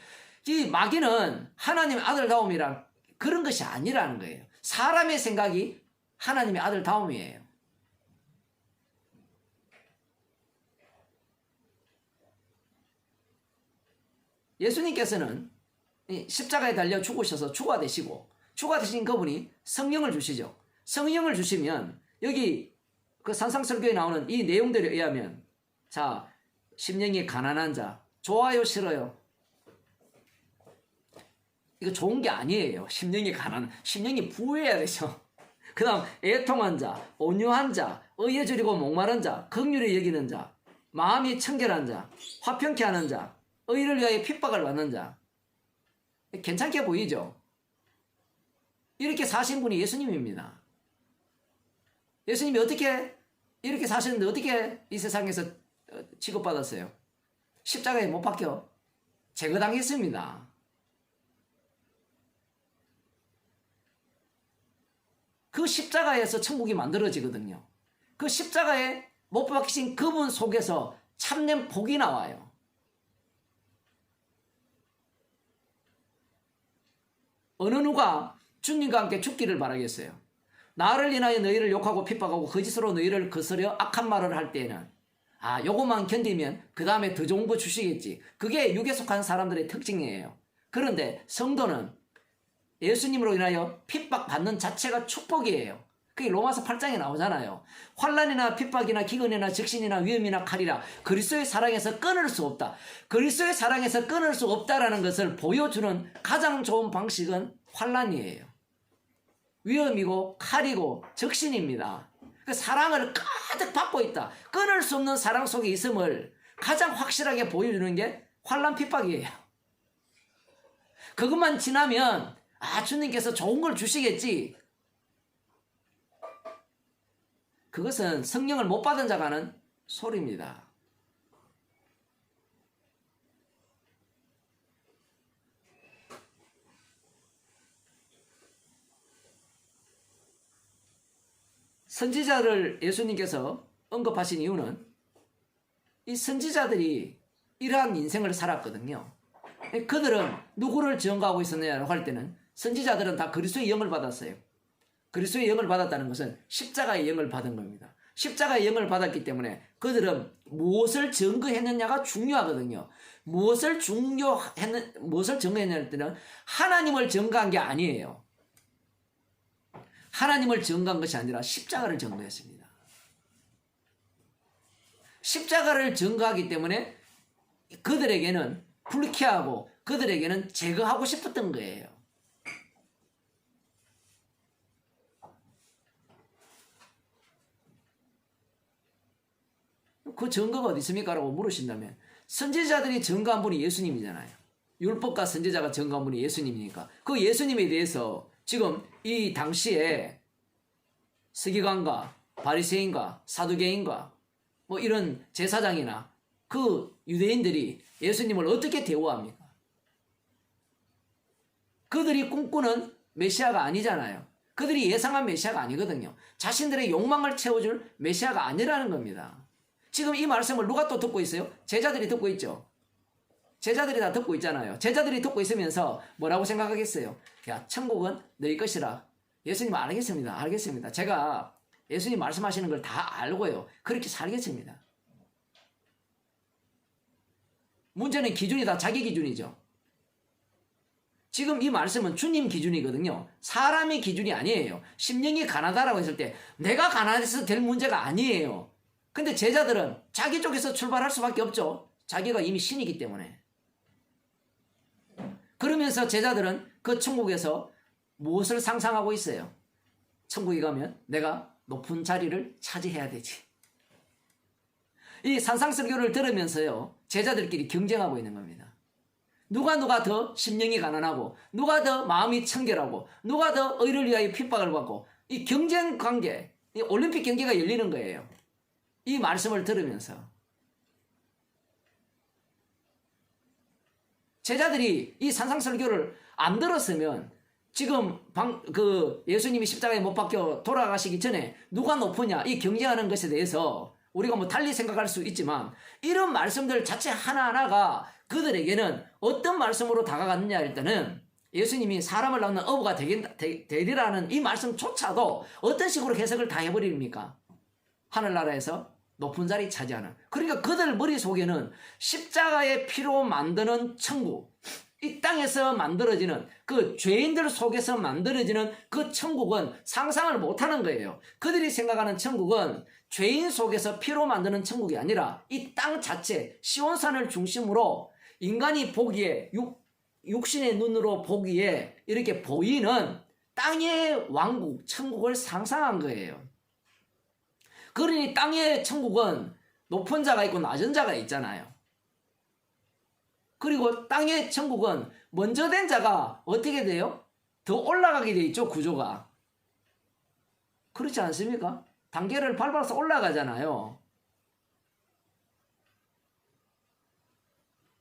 이 마귀는 하나님의 아들다움이란 그런 것이 아니라는 거예요. 사람의 생각이 하나님의 아들다움이에요. 예수님께서는 십자가에 달려 죽으셔서 주가 되신 그분이 성령을 주시죠. 성령을 주시면 여기 그 산상설교에 나오는 이 내용들에 의하면 자 심령이 가난한 자 좋아요 싫어요? 이거 좋은 게 아니에요. 심령이 부해야 되죠. 그 다음 애통한 자, 온유한 자, 의에 줄이고 목마른 자, 긍휼히 여기는 자, 마음이 청결한 자, 화평케 하는 자, 의를 위하여 핍박을 받는 자. 괜찮게 보이죠? 이렇게 사신 분이 예수님입니다. 예수님이 어떻게 이렇게 사셨는데 어떻게 이 세상에서 취급받았어요? 십자가에 못 박혀 제거당했습니다. 그 십자가에서 천국이 만들어지거든요. 그 십자가에 못 박히신 그분 속에서 참된 복이 나와요. 어느 누가 주님과 함께 죽기를 바라겠어요? 나를 인하여 너희를 욕하고 핍박하고 거짓으로 너희를 거스려 악한 말을 할 때에는 요것만 견디면 그 다음에 더 좋은 거 주시겠지. 그게 육에 속한 사람들의 특징이에요. 그런데 성도는 예수님으로 인하여 핍박받는 자체가 축복이에요. 그게 로마서 8장에 나오잖아요. 환난이나 핍박이나 기근이나 적신이나 위험이나 칼이라 그리스도의 사랑에서 끊을 수 없다. 그리스도의 사랑에서 끊을 수 없다라는 것을 보여주는 가장 좋은 방식은 환난이에요. 위험이고 칼이고 적신입니다. 그 사랑을 가득 받고 있다. 끊을 수 없는 사랑 속에 있음을 가장 확실하게 보여주는 게 환난 핍박이에요. 그것만 지나면 주님께서 좋은 걸 주시겠지. 그것은 성령을 못 받은 자가 하는 소리입니다. 선지자를 예수님께서 언급하신 이유는 이 선지자들이 이러한 인생을 살았거든요. 그들은 누구를 증거하고 있었느냐고 할 때는 선지자들은 다 그리스도의 영을 받았어요. 그리스도의 영을 받았다는 것은 십자가의 영을 받은 겁니다. 십자가의 영을 받았기 때문에 그들은 무엇을 증거했느냐가 중요하거든요. 무엇을 증거했느냐 할 때는 하나님을 증거한 게 아니에요. 하나님을 증거한 것이 아니라 십자가를 증거했습니다. 십자가를 증거하기 때문에 그들에게는 불쾌하고 그들에게는 제거하고 싶었던 거예요. 그 증거가 어디 있습니까? 라고 물으신다면 선지자들이 증거한 분이 예수님이잖아요. 율법과 선지자가 증거한 분이 예수님이니까 그 예수님에 대해서 지금 이 당시에 서기관과 바리새인과 사두개인과 뭐 이런 제사장이나 그 유대인들이 예수님을 어떻게 대우합니까? 그들이 꿈꾸는 메시아가 아니잖아요. 그들이 예상한 메시아가 아니거든요. 자신들의 욕망을 채워줄 메시아가 아니라는 겁니다. 지금 이 말씀을 누가 또 듣고 있어요? 제자들이 듣고 있죠. 제자들이 다 듣고 있잖아요. 제자들이 듣고 있으면서 뭐라고 생각하겠어요? 야, 천국은 너희 것이라. 예수님 알겠습니다. 알겠습니다. 제가 예수님 말씀하시는 걸 다 알고요. 그렇게 살겠습니다. 문제는 기준이 다 자기 기준이죠. 지금 이 말씀은 주님 기준이거든요. 사람의 기준이 아니에요. 심령이 가난하다라고 했을 때 내가 가난해서 될 문제가 아니에요. 근데 제자들은 자기 쪽에서 출발할 수밖에 없죠. 자기가 이미 신이기 때문에. 그러면서 제자들은 그 천국에서 무엇을 상상하고 있어요? 천국에 가면 내가 높은 자리를 차지해야 되지. 이 산상설교를 들으면서요, 제자들끼리 경쟁하고 있는 겁니다. 누가 더 심령이 가난하고, 누가 더 마음이 청결하고, 누가 더 의를 위하여 핍박을 받고, 이 경쟁 관계, 이 올림픽 경기가 열리는 거예요. 이 말씀을 들으면서. 제자들이 이 산상설교를 안 들었으면 지금 예수님이 십자가에 못 박혀 돌아가시기 전에 누가 높으냐 이 경쟁하는 것에 대해서 우리가 뭐 달리 생각할 수 있지만 이런 말씀들 자체 하나하나가 그들에게는 어떤 말씀으로 다가갔느냐 할 때는 예수님이 사람을 낳는 어부가 되리라는 이 말씀조차도 어떤 식으로 해석을 다 해버립니까? 하늘나라에서 높은 자리 차지하는. 그러니까 그들 머릿속에는 십자가의 피로 만드는 천국, 이 땅에서 만들어지는 그 죄인들 속에서 만들어지는 그 천국은 상상을 못하는 거예요. 그들이 생각하는 천국은 죄인 속에서 피로 만드는 천국이 아니라 이 땅 자체 시온산을 중심으로 인간이 보기에 육신의 눈으로 보기에 이렇게 보이는 땅의 왕국 천국을 상상한 거예요. 그러니 땅의 천국은 높은 자가 있고 낮은 자가 있잖아요. 그리고 땅의 천국은 먼저 된 자가 어떻게 돼요? 더 올라가게 돼 있죠, 구조가. 그렇지 않습니까? 단계를 밟아서 올라가잖아요.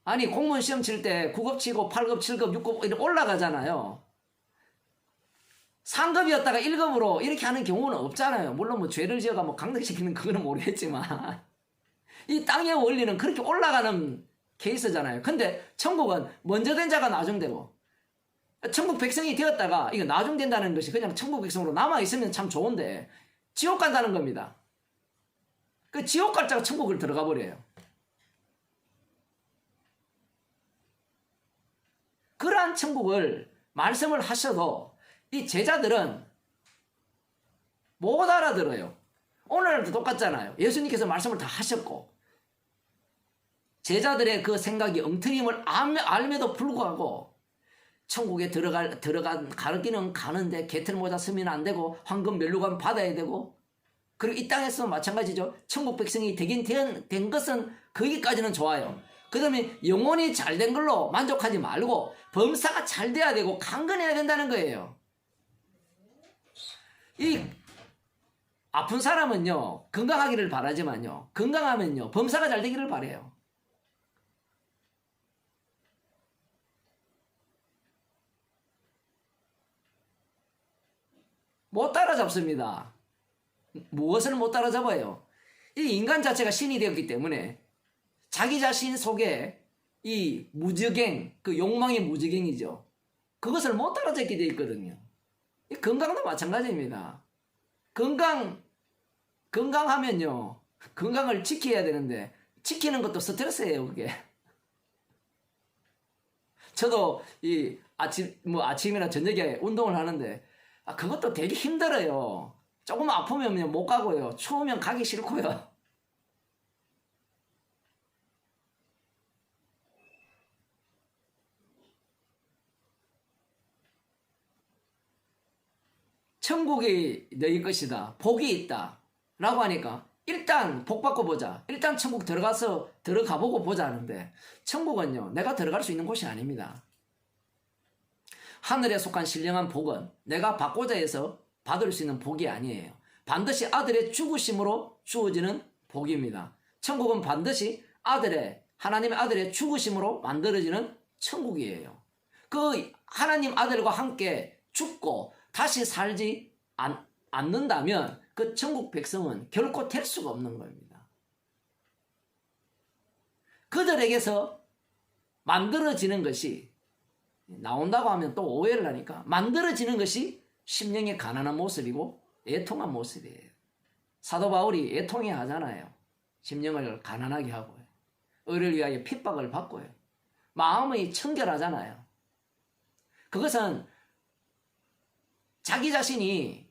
아니, 공무원 시험 칠 때 9급 치고 8급, 7급, 6급 이렇게 올라가잖아요. 상급이었다가 1급으로 이렇게 하는 경우는 없잖아요. 물론 뭐 죄를 지어가 뭐 강등시키는 그거는 모르겠지만 이 땅의 원리는 그렇게 올라가는 케이스잖아요. 근데 천국은 먼저 된 자가 나중되고 천국 백성이 되었다가 이거 나중된다는 것이 그냥 천국 백성으로 남아있으면 참 좋은데 지옥 간다는 겁니다. 그 지옥 갈 자가 천국을 들어가 버려요. 그러한 천국을 말씀을 하셔도 이 제자들은 못 알아들어요. 오늘도 똑같잖아요. 예수님께서 말씀을 다 하셨고 제자들의 그 생각이 엉터림을 알매도 불구하고 천국에 가르기는 가는데 개털모자 쓰면 안 되고 황금 면류관 받아야 되고 그리고 이 땅에서 마찬가지죠. 천국 백성이 되긴 된 것은 거기까지는 좋아요. 그 다음에 영혼이 잘 된 걸로 만족하지 말고 범사가 잘 돼야 되고 강건해야 된다는 거예요. 이 아픈 사람은요 건강하기를 바라지만요 건강하면요 범사가 잘 되기를 바라요. 못 따라잡습니다. 무엇을 못 따라잡아요? 이 인간 자체가 신이 되었기 때문에 자기 자신 속에 이 무저갱, 그 욕망의 무저갱이죠. 그것을 못 따라잡게 되어 있거든요. 이 건강도 마찬가지입니다. 건강하면요, 건강을 지켜야 되는데, 지키는 것도 스트레스예요, 그게. 저도 아침이나 저녁에 운동을 하는데, 그것도 되게 힘들어요. 조금 아프면 못 가고요. 추우면 가기 싫고요. 천국이 너희 것이다. 복이 있다. 라고 하니까 일단 복 받고 보자. 일단 천국 들어가 보고 보자 하는데 천국은요. 내가 들어갈 수 있는 곳이 아닙니다. 하늘에 속한 신령한 복은 내가 받고자 해서 받을 수 있는 복이 아니에요. 반드시 아들의 죽으심으로 주어지는 복입니다. 천국은 반드시 하나님의 아들의 죽으심으로 만들어지는 천국이에요. 그 하나님 아들과 함께 죽고 다시 살지 않는다면 그 천국 백성은 결코 될 수가 없는 겁니다. 그들에게서 만들어지는 것이, 나온다고 하면 또 오해를 하니까, 만들어지는 것이 심령이 가난한 모습이고 애통한 모습이에요. 사도 바울이 애통해 하잖아요. 심령을 가난하게 하고요. 의를 위하여 핍박을 받고요. 마음이 청결하잖아요. 그것은 자기 자신이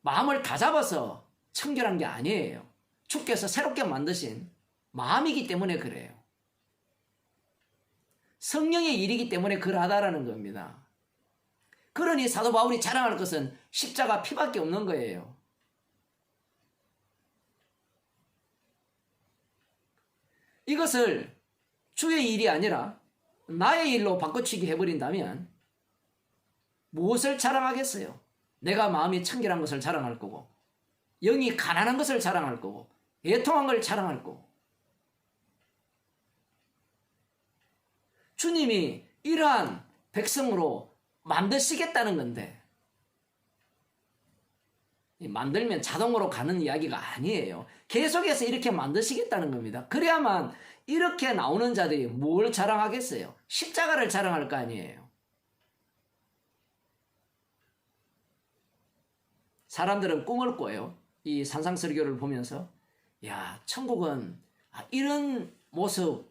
마음을 다 잡아서 청결한 게 아니에요. 주께서 새롭게 만드신 마음이기 때문에 그래요. 성령의 일이기 때문에 그러하다라는 겁니다. 그러니 사도 바울이 자랑할 것은 십자가 피밖에 없는 거예요. 이것을 주의 일이 아니라 나의 일로 바꿔치기 해버린다면 무엇을 자랑하겠어요? 내가 마음이 청결한 것을 자랑할 거고, 영이 가난한 것을 자랑할 거고, 애통한 걸 자랑할 거고. 주님이 이러한 백성으로 만드시겠다는 건데, 만들면 자동으로 가는 이야기가 아니에요. 계속해서 이렇게 만드시겠다는 겁니다. 그래야만 이렇게 나오는 자들이 뭘 자랑하겠어요? 십자가를 자랑할 거 아니에요. 사람들은 꿈을 꿔요. 이 산상설교를 보면서, 야, 천국은 이런 모습,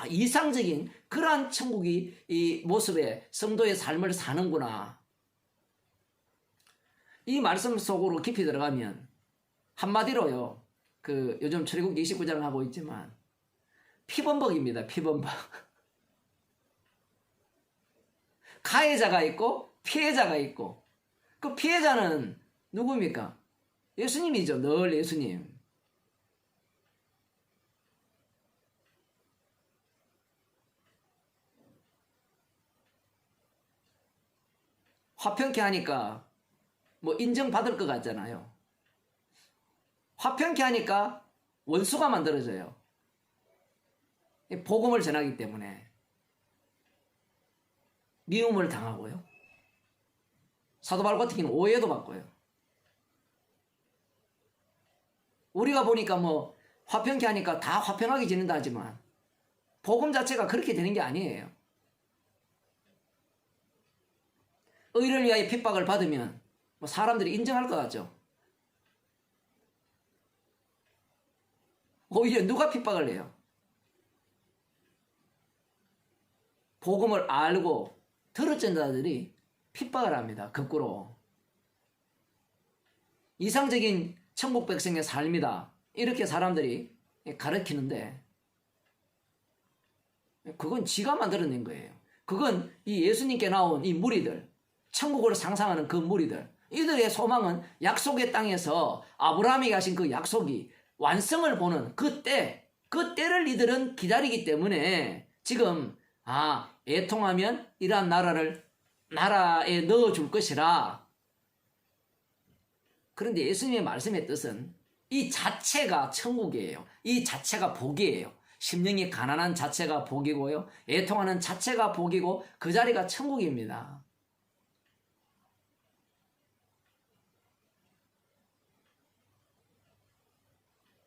이상적인 그러한 천국이 이 모습의 성도의 삶을 사는구나. 이 말씀 속으로 깊이 들어가면 한마디로요, 요즘 출애굽 29장을 하고 있지만 피범벅입니다. 피범벅. 가해자가 있고 피해자가 있고, 그 피해자는 누구입니까? 예수님이죠. 늘 예수님. 화평케 하니까 뭐 인정받을 것 같잖아요. 화평케 하니까 원수가 만들어져요. 복음을 전하기 때문에 미움을 당하고요. 사도 바울 같은 경우는 오해도 받고요. 우리가 보니까 뭐 화평케 하니까 다 화평하게 지낸다 하지만 복음 자체가 그렇게 되는 게 아니에요. 의를 위하여 핍박을 받으면 뭐 사람들이 인정할 것 같죠. 오히려 누가 핍박을 해요? 복음을 알고 들어준 자들이 핍박을 합니다. 거꾸로. 이상적인 천국 백성의 삶이다, 이렇게 사람들이 가르치는데, 그건 지가 만들어낸 거예요. 그건 이 예수님께 나온 이 무리들, 천국을 상상하는 그 무리들, 이들의 소망은 약속의 땅에서 아브라함이 가신 그 약속이 완성을 보는 그 때를 이들은 기다리기 때문에 지금 애통하면 이러한 나라에 넣어줄 것이라. 그런데 예수님의 말씀의 뜻은 이 자체가 천국이에요. 이 자체가 복이에요. 심령이 가난한 자체가 복이고요, 애통하는 자체가 복이고, 그 자리가 천국입니다.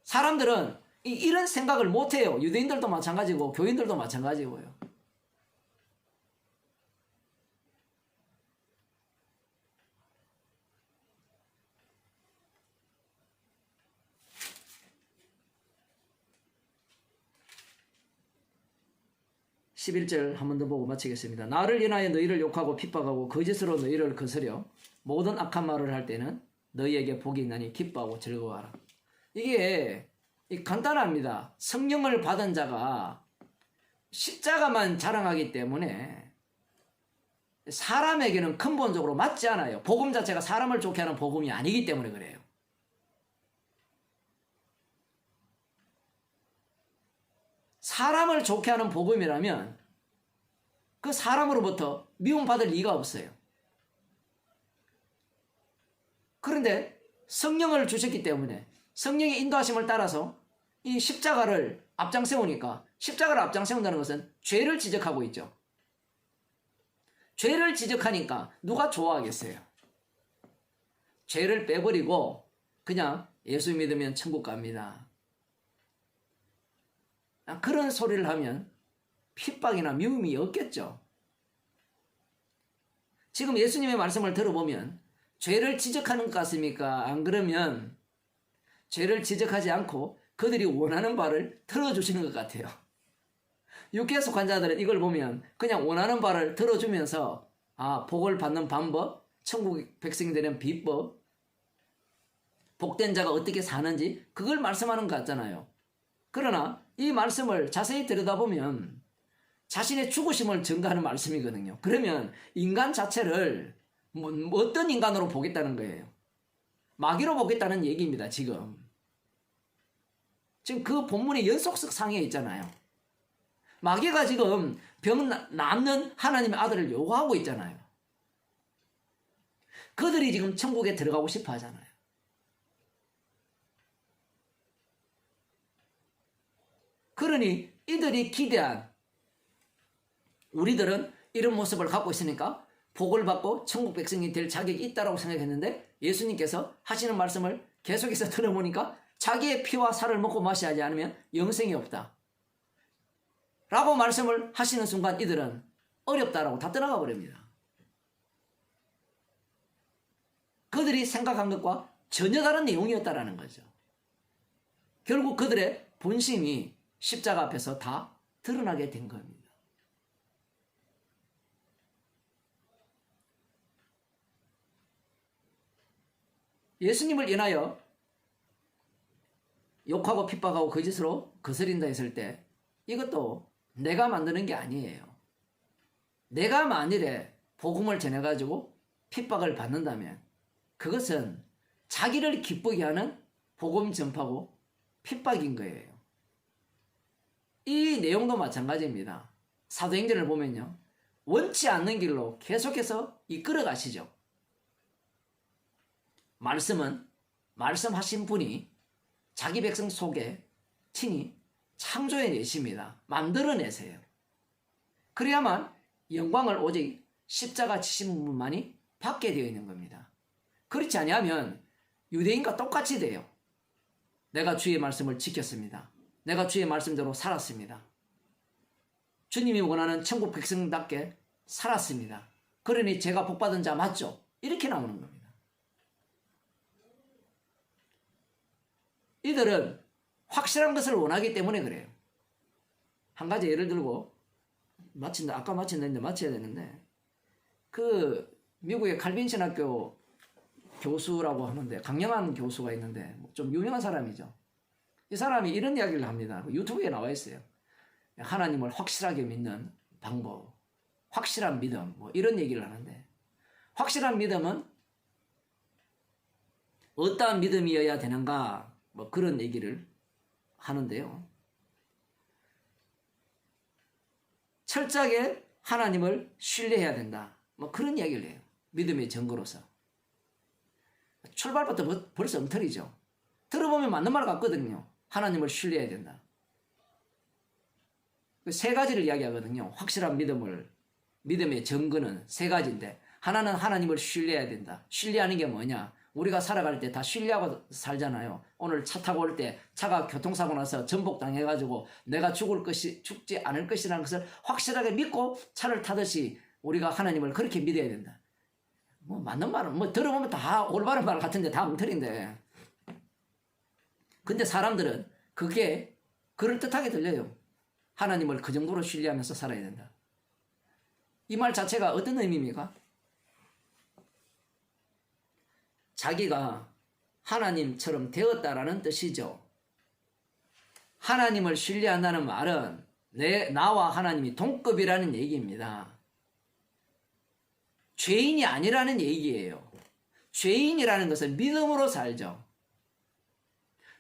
사람들은 이런 생각을 못해요. 유대인들도 마찬가지고 교인들도 마찬가지고요. 11절 한 번 더 보고 마치겠습니다. 나를 인하여 너희를 욕하고 핍박하고 거짓으로 너희를 거스려 모든 악한 말을 할 때는 너희에게 복이 있나니 기뻐하고 즐거워하라. 이게 간단합니다. 성령을 받은 자가 십자가만 자랑하기 때문에 사람에게는 근본적으로 맞지 않아요. 복음 자체가 사람을 좋게 하는 복음이 아니기 때문에 그래요. 사람을 좋게 하는 복음이라면 그 사람으로부터 미움받을 이유가 없어요. 그런데 성령을 주셨기 때문에 성령의 인도하심을 따라서 이 십자가를 앞장세우니까, 십자가를 앞장세운다는 것은 죄를 지적하고 있죠. 죄를 지적하니까 누가 좋아하겠어요? 죄를 빼버리고 그냥 예수 믿으면 천국 갑니다. 그런 소리를 하면 핍박이나 미움이 없겠죠. 지금 예수님의 말씀을 들어보면 죄를 지적하는 것 같습니까? 안 그러면 죄를 지적하지 않고 그들이 원하는 바를 들어주시는 것 같아요. 육계속 환자들은 이걸 보면 그냥 원하는 바를 들어주면서 복을 받는 방법, 천국 백성이 되는 비법, 복된 자가 어떻게 사는지 그걸 말씀하는 것 같잖아요. 그러나 이 말씀을 자세히 들여다보면 자신의 죽으심을 증거하는 말씀이거든요. 그러면 인간 자체를 어떤 인간으로 보겠다는 거예요? 마귀로 보겠다는 얘기입니다. 지금 그 본문의 연속석 상에 있잖아요. 마귀가 지금 병 낫는 하나님의 아들을 요구하고 있잖아요. 그들이 지금 천국에 들어가고 싶어 하잖아요. 그러니 이들이 기대한, 우리들은 이런 모습을 갖고 있으니까 복을 받고 천국 백성이 될 자격이 있다고 생각했는데, 예수님께서 하시는 말씀을 계속해서 들어보니까 자기의 피와 살을 먹고 마시지 않으면 영생이 없다 라고 말씀을 하시는 순간 이들은 어렵다라고 다 떠나가 버립니다. 그들이 생각한 것과 전혀 다른 내용이었다라는 거죠. 결국 그들의 본심이 십자가 앞에서 다 드러나게 된 겁니다. 예수님을 인하여 욕하고 핍박하고 거짓으로 거스린다 했을 때 이것도 내가 만드는 게 아니에요. 내가 만일에 복음을 전해가지고 핍박을 받는다면 그것은 자기를 기쁘게 하는 복음 전파고 핍박인 거예요. 이 내용도 마찬가지입니다. 사도행전을 보면요, 원치 않는 길로 계속해서 이끌어 가시죠. 말씀은 말씀하신 분이 자기 백성 속에 친히 창조해내십니다. 만들어내세요. 그래야만 영광을 오직 십자가 지신 분만이 받게 되어 있는 겁니다. 그렇지 아니하면 유대인과 똑같이 돼요. 내가 주의 말씀을 지켰습니다. 내가 주의 말씀대로 살았습니다. 주님이 원하는 천국 백성답게 살았습니다. 그러니 제가 복받은 자 맞죠? 이렇게 나오는 겁니다. 이들은 확실한 것을 원하기 때문에 그래요. 한 가지 예를 들고 아까 마친다는데 마쳐야 되는데, 미국의 칼빈 신학교 교수라고 하는데, 강영한 교수가 있는데 좀 유명한 사람이죠. 이 사람이 이런 이야기를 합니다. 유튜브에 나와 있어요. 하나님을 확실하게 믿는 방법, 확실한 믿음, 이런 얘기를 하는데, 확실한 믿음은 어떠한 믿음이어야 되는가, 그런 얘기를 하는데요. 철저하게 하나님을 신뢰해야 된다, 그런 이야기를 해요. 믿음의 증거로서. 출발부터 벌써 엉터리죠. 들어보면 맞는 말 같거든요. 하나님을 신뢰해야 된다. 세 가지를 이야기하거든요. 확실한 믿음의 증거는 세 가지인데, 하나는 하나님을 신뢰해야 된다. 신뢰하는 게 뭐냐? 우리가 살아갈 때 다 신뢰하고 살잖아요. 오늘 차 타고 올 때 차가 교통사고 나서 전복당해가지고 내가 죽지 않을 것이라는 것을 확실하게 믿고 차를 타듯이 우리가 하나님을 그렇게 믿어야 된다. 맞는 말은 들어보면 다 올바른 말 같은데 다 엉터리인데, 근데 사람들은 그게 그럴듯하게 들려요. 하나님을 그 정도로 신뢰하면서 살아야 된다. 이 말 자체가 어떤 의미입니까? 자기가 하나님처럼 되었다라는 뜻이죠. 하나님을 신뢰한다는 말은 나와 하나님이 동급이라는 얘기입니다. 죄인이 아니라는 얘기예요. 죄인이라는 것은 믿음으로 살죠.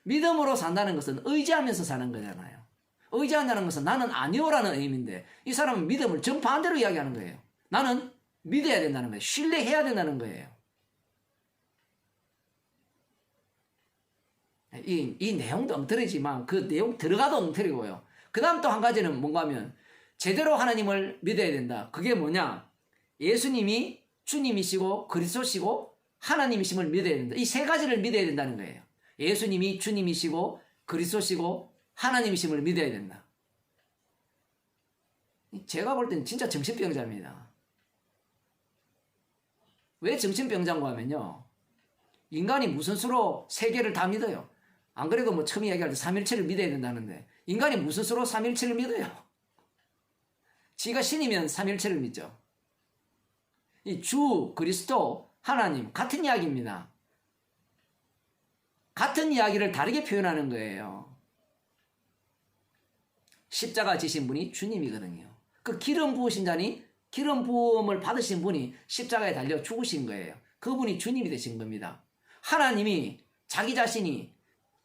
믿음으로 산다는 것은 의지하면서 사는 거잖아요. 의지한다는 것은 나는 아니오라는 의미인데, 이 사람은 믿음을 정반대로 이야기하는 거예요. 나는 믿어야 된다는 거예요. 신뢰해야 된다는 거예요. 이 내용도 엉터리지만 그 내용 들어가도 엉터리고요. 그 다음 또 한 가지는 뭔가 하면 제대로 하나님을 믿어야 된다. 그게 뭐냐? 예수님이 주님이시고 그리스도시고 하나님이심을 믿어야 된다. 이 세 가지를 믿어야 된다는 거예요. 예수님이 주님이시고 그리스도시고 하나님이심을 믿어야 된다. 제가 볼 때는 진짜 정신병자입니다. 왜 정신병자인가 하면요. 인간이 무슨 수로 세계를 다 믿어요? 안 그래도 뭐 처음 이야기할 때 삼일체를 믿어야 된다는데 인간이 무슨 수로 삼일체를 믿어요? 지가 신이면 삼일체를 믿죠. 이 주, 그리스도, 하나님 같은 이야기입니다. 같은 이야기를 다르게 표현하는 거예요. 십자가 지신 분이 주님이거든요. 그 기름 부으신 자니 기름 부음을 받으신 분이 십자가에 달려 죽으신 거예요. 그분이 주님이 되신 겁니다. 하나님이 자기 자신이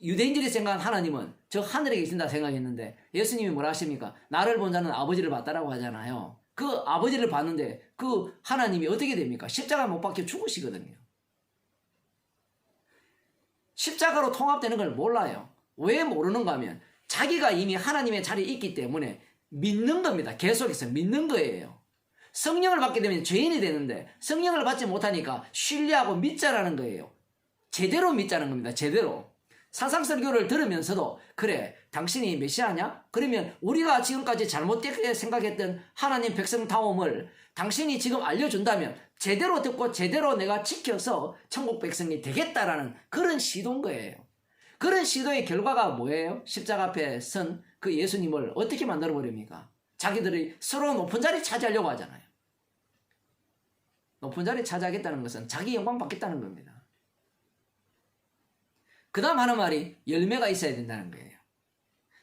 유대인들이 생각한 하나님은 저 하늘에 계신다 생각했는데 예수님이 뭐라 하십니까? 나를 본 자는 아버지를 봤다라고 하잖아요. 그 아버지를 봤는데 그 하나님이 어떻게 됩니까? 십자가 못 박혀 죽으시거든요. 십자가로 통합되는 걸 몰라요. 왜 모르는가 하면 자기가 이미 하나님의 자리에 있기 때문에 믿는 겁니다. 계속해서 믿는 거예요. 성령을 받게 되면 죄인이 되는데 성령을 받지 못하니까 신뢰하고 믿자라는 거예요. 제대로 믿자는 겁니다. 제대로. 산상설교를 들으면서도 그래 당신이 메시아냐? 그러면 우리가 지금까지 잘못되게 생각했던 하나님 백성다움을 당신이 지금 알려준다면 제대로 듣고 제대로 내가 지켜서 천국 백성이 되겠다라는 그런 시도인 거예요. 그런 시도의 결과가 뭐예요? 십자가 앞에 선 그 예수님을 어떻게 만들어버립니까? 자기들이 서로 높은 자리 차지하려고 하잖아요. 높은 자리 차지하겠다는 것은 자기 영광 받겠다는 겁니다. 그 다음 하는 말이 열매가 있어야 된다는 거예요.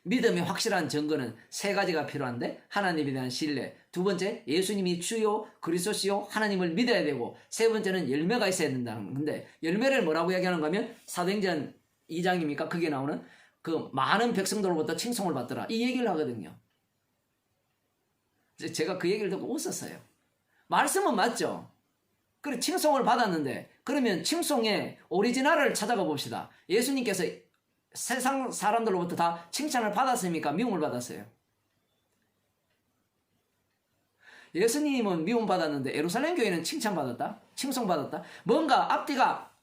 믿음의 확실한 증거는 세 가지가 필요한데 하나님에 대한 신뢰, 두 번째 예수님이 주요 그리스도시요 하나님을 믿어야 되고 세 번째는 열매가 있어야 된다는 건데 열매를 뭐라고 이야기하는가 하면 사도행전 2장입니까? 그게 나오는 그 많은 백성들로부터 칭송을 받더라 이 얘기를 하거든요. 제가 그 얘기를 듣고 웃었어요. 말씀은 맞죠? 그래 칭송을 받았는데 그러면 칭송의 오리지널을 찾아가 봅시다. 예수님께서 세상 사람들로부터 다 칭찬을 받았습니까? 미움을 받았어요? 예수님은 미움 받았는데 예루살렘 교회는 칭찬받았다? 칭송받았다? 뭔가 앞뒤가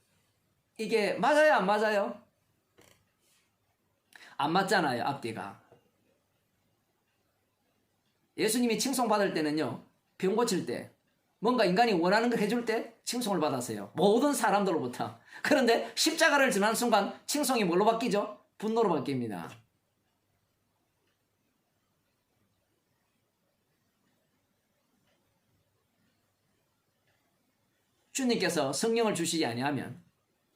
이게 맞아요? 안 맞아요? 안 맞잖아요. 앞뒤가. 예수님이 칭송받을 때는요. 병 고칠 때 뭔가 인간이 원하는 걸 해줄 때 칭송을 받았어요. 모든 사람들로부터. 그런데 십자가를 지난 순간 칭송이 뭘로 바뀌죠? 분노로 바뀝니다. 주님께서 성령을 주시지 아니하면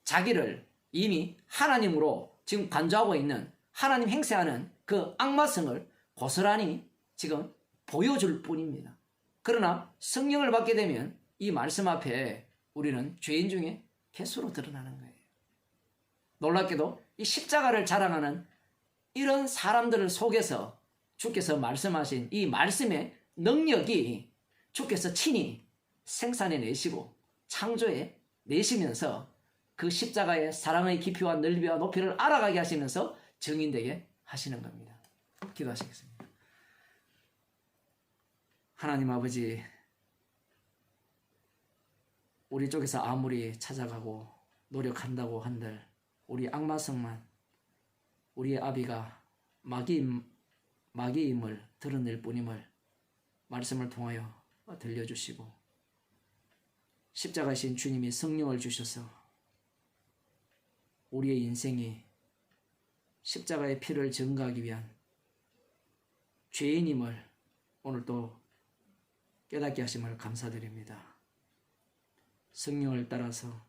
자기를 이미 하나님으로 지금 간주하고 있는 하나님 행세하는 그 악마성을 고스란히 지금 보여줄 뿐입니다. 그러나 성령을 받게 되면 이 말씀 앞에 우리는 죄인 중에 개수로 드러나는 거예요. 놀랍게도 이 십자가를 자랑하는 이런 사람들을 속에서 주께서 말씀하신 이 말씀의 능력이 주께서 친히 생산해 내시고 창조해 내시면서 그 십자가의 사랑의 깊이와 넓이와 높이를 알아가게 하시면서 증인되게 하시는 겁니다. 기도하시겠습니다. 하나님 아버지, 우리 쪽에서 아무리 찾아가고 노력한다고 한들 우리 악마성만 우리의 아비가 마귀임을 드러낼 뿐임을 말씀을 통하여 들려주시고 십자가신 주님이 성령을 주셔서 우리의 인생이 십자가의 피를 증거하기 위한 죄인임을 오늘 또 깨닫게 하심을 감사드립니다. 성령을 따라서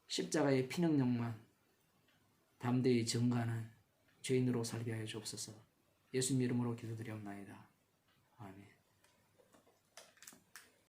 십자가의 피능력만 담대히 증거하는 죄인으로 살게 하여 주옵소서. 예수님 이름으로 기도드리옵나이다.